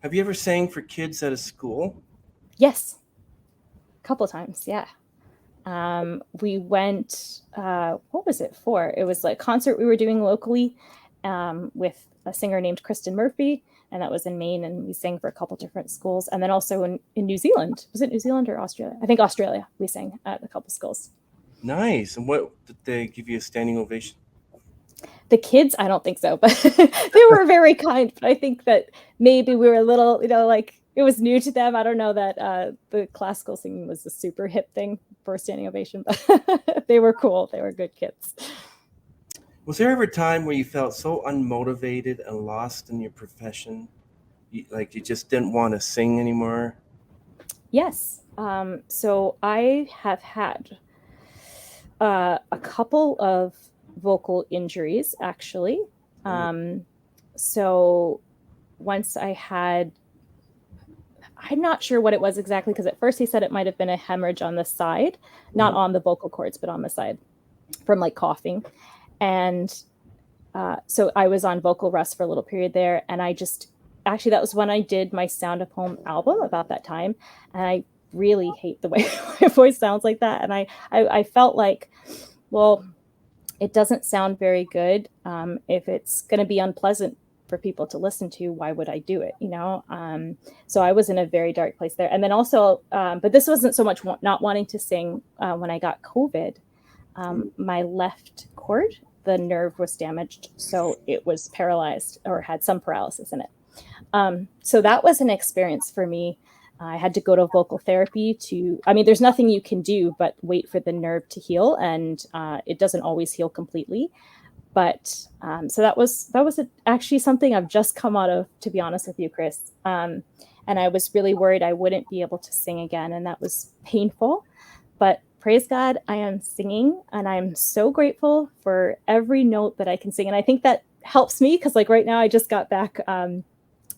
S2: Have you ever sang for kids at a school?
S1: Yes. A couple of times. Yeah. We went, what was it for? It was like a concert we were doing locally with a singer named Kristen Murphy, and that was in Maine, and we sang for a couple different schools. And then also in New Zealand. Was it New Zealand or Australia? I think Australia. We sang at a couple schools.
S2: Nice. And what, did they give you a standing ovation?
S1: The kids, I don't think so, but they were very kind. But I think that maybe we were a little, like it was new to them. I don't know that the classical singing was a super hip thing for standing ovation, but they were cool. They were good kids.
S2: Was there ever a time where you felt so unmotivated and lost in your profession? Like you just didn't want to sing anymore?
S1: Yes. So I have had a couple of vocal injuries, actually. So once I had, I'm not sure what it was exactly, because at first he said it might have been a hemorrhage on the side, not on the vocal cords, but on the side from like coughing. And so I was on vocal rest for a little period there. And I just, actually, that was when I did my Sound of Home album about that time. And I really hate the way my voice sounds like that. And I felt like, well, it doesn't sound very good. If it's going to be unpleasant for people to listen to, why would I do it? You know? So I was in a very dark place there. And then also, but this wasn't so much not wanting to sing when I got COVID. My left cord, the nerve was damaged. So it was paralyzed or had some paralysis in it. So that was an experience for me. I had to go to vocal therapy there's nothing you can do but wait for the nerve to heal. And it doesn't always heal completely. But so that was actually something I've just come out of, to be honest with you, Chris. And I was really worried I wouldn't be able to sing again. And that was painful. But praise God, I am singing. And I'm so grateful for every note that I can sing. And I think that helps me because like right now I just got back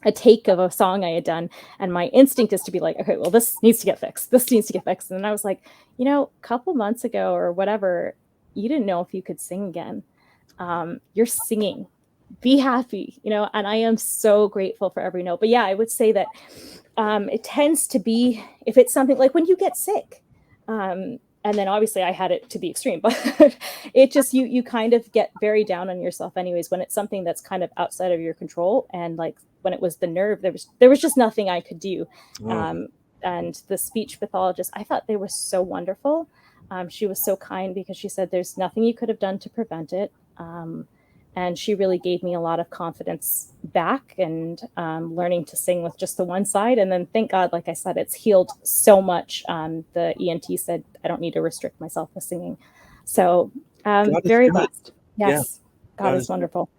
S1: a take of a song I had done. And my instinct is to be like, okay, well, this needs to get fixed. This needs to get fixed. And then I was like, a couple months ago or whatever, you didn't know if you could sing again. You're singing, be happy, and I am so grateful for every note. But yeah, I would say that it tends to be, if it's something like when you get sick, and then obviously I had it to the extreme, but it just, you kind of get very down on yourself anyways, when it's something that's kind of outside of your control. And like when it was the nerve, there was just nothing I could do. And the speech pathologist, I thought they were so wonderful. She was so kind because she said, there's nothing you could have done to prevent it. And she really gave me a lot of confidence back and learning to sing with just the one side. And then thank God, like I said, it's healed so much. The ENT said I don't need to restrict myself with singing. So very blessed. Yes, yeah. God is wonderful.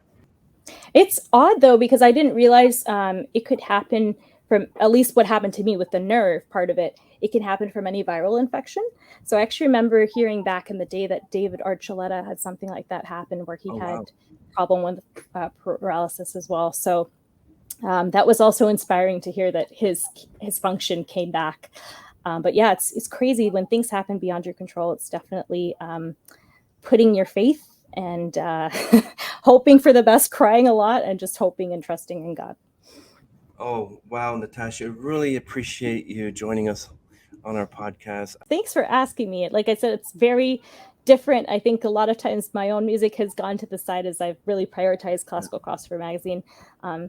S1: It's odd though, because I didn't realize it could happen from, at least what happened to me with the nerve part of it. It can happen from any viral infection. So I actually remember hearing back in the day that David Archuleta had something like that happen where he had a problem with paralysis as well. So that was also inspiring to hear that his function came back. But yeah, it's crazy when things happen beyond your control. It's definitely putting your faith and hoping for the best, crying a lot, and just hoping and trusting in God.
S2: Oh, wow, Natasha, really appreciate you joining us on our podcast.
S1: Thanks for asking me. Like I said, it's very different. I think a lot of times my own music has gone to the side as I've really prioritized Classical Crossover Magazine.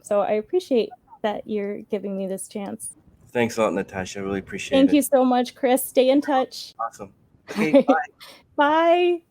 S1: So I appreciate that you're giving me this chance.
S2: Thanks a lot, Natasha. I really appreciate it.
S1: Thank you so much, Chris. Stay in touch.
S2: Awesome. Okay, bye.
S1: Bye.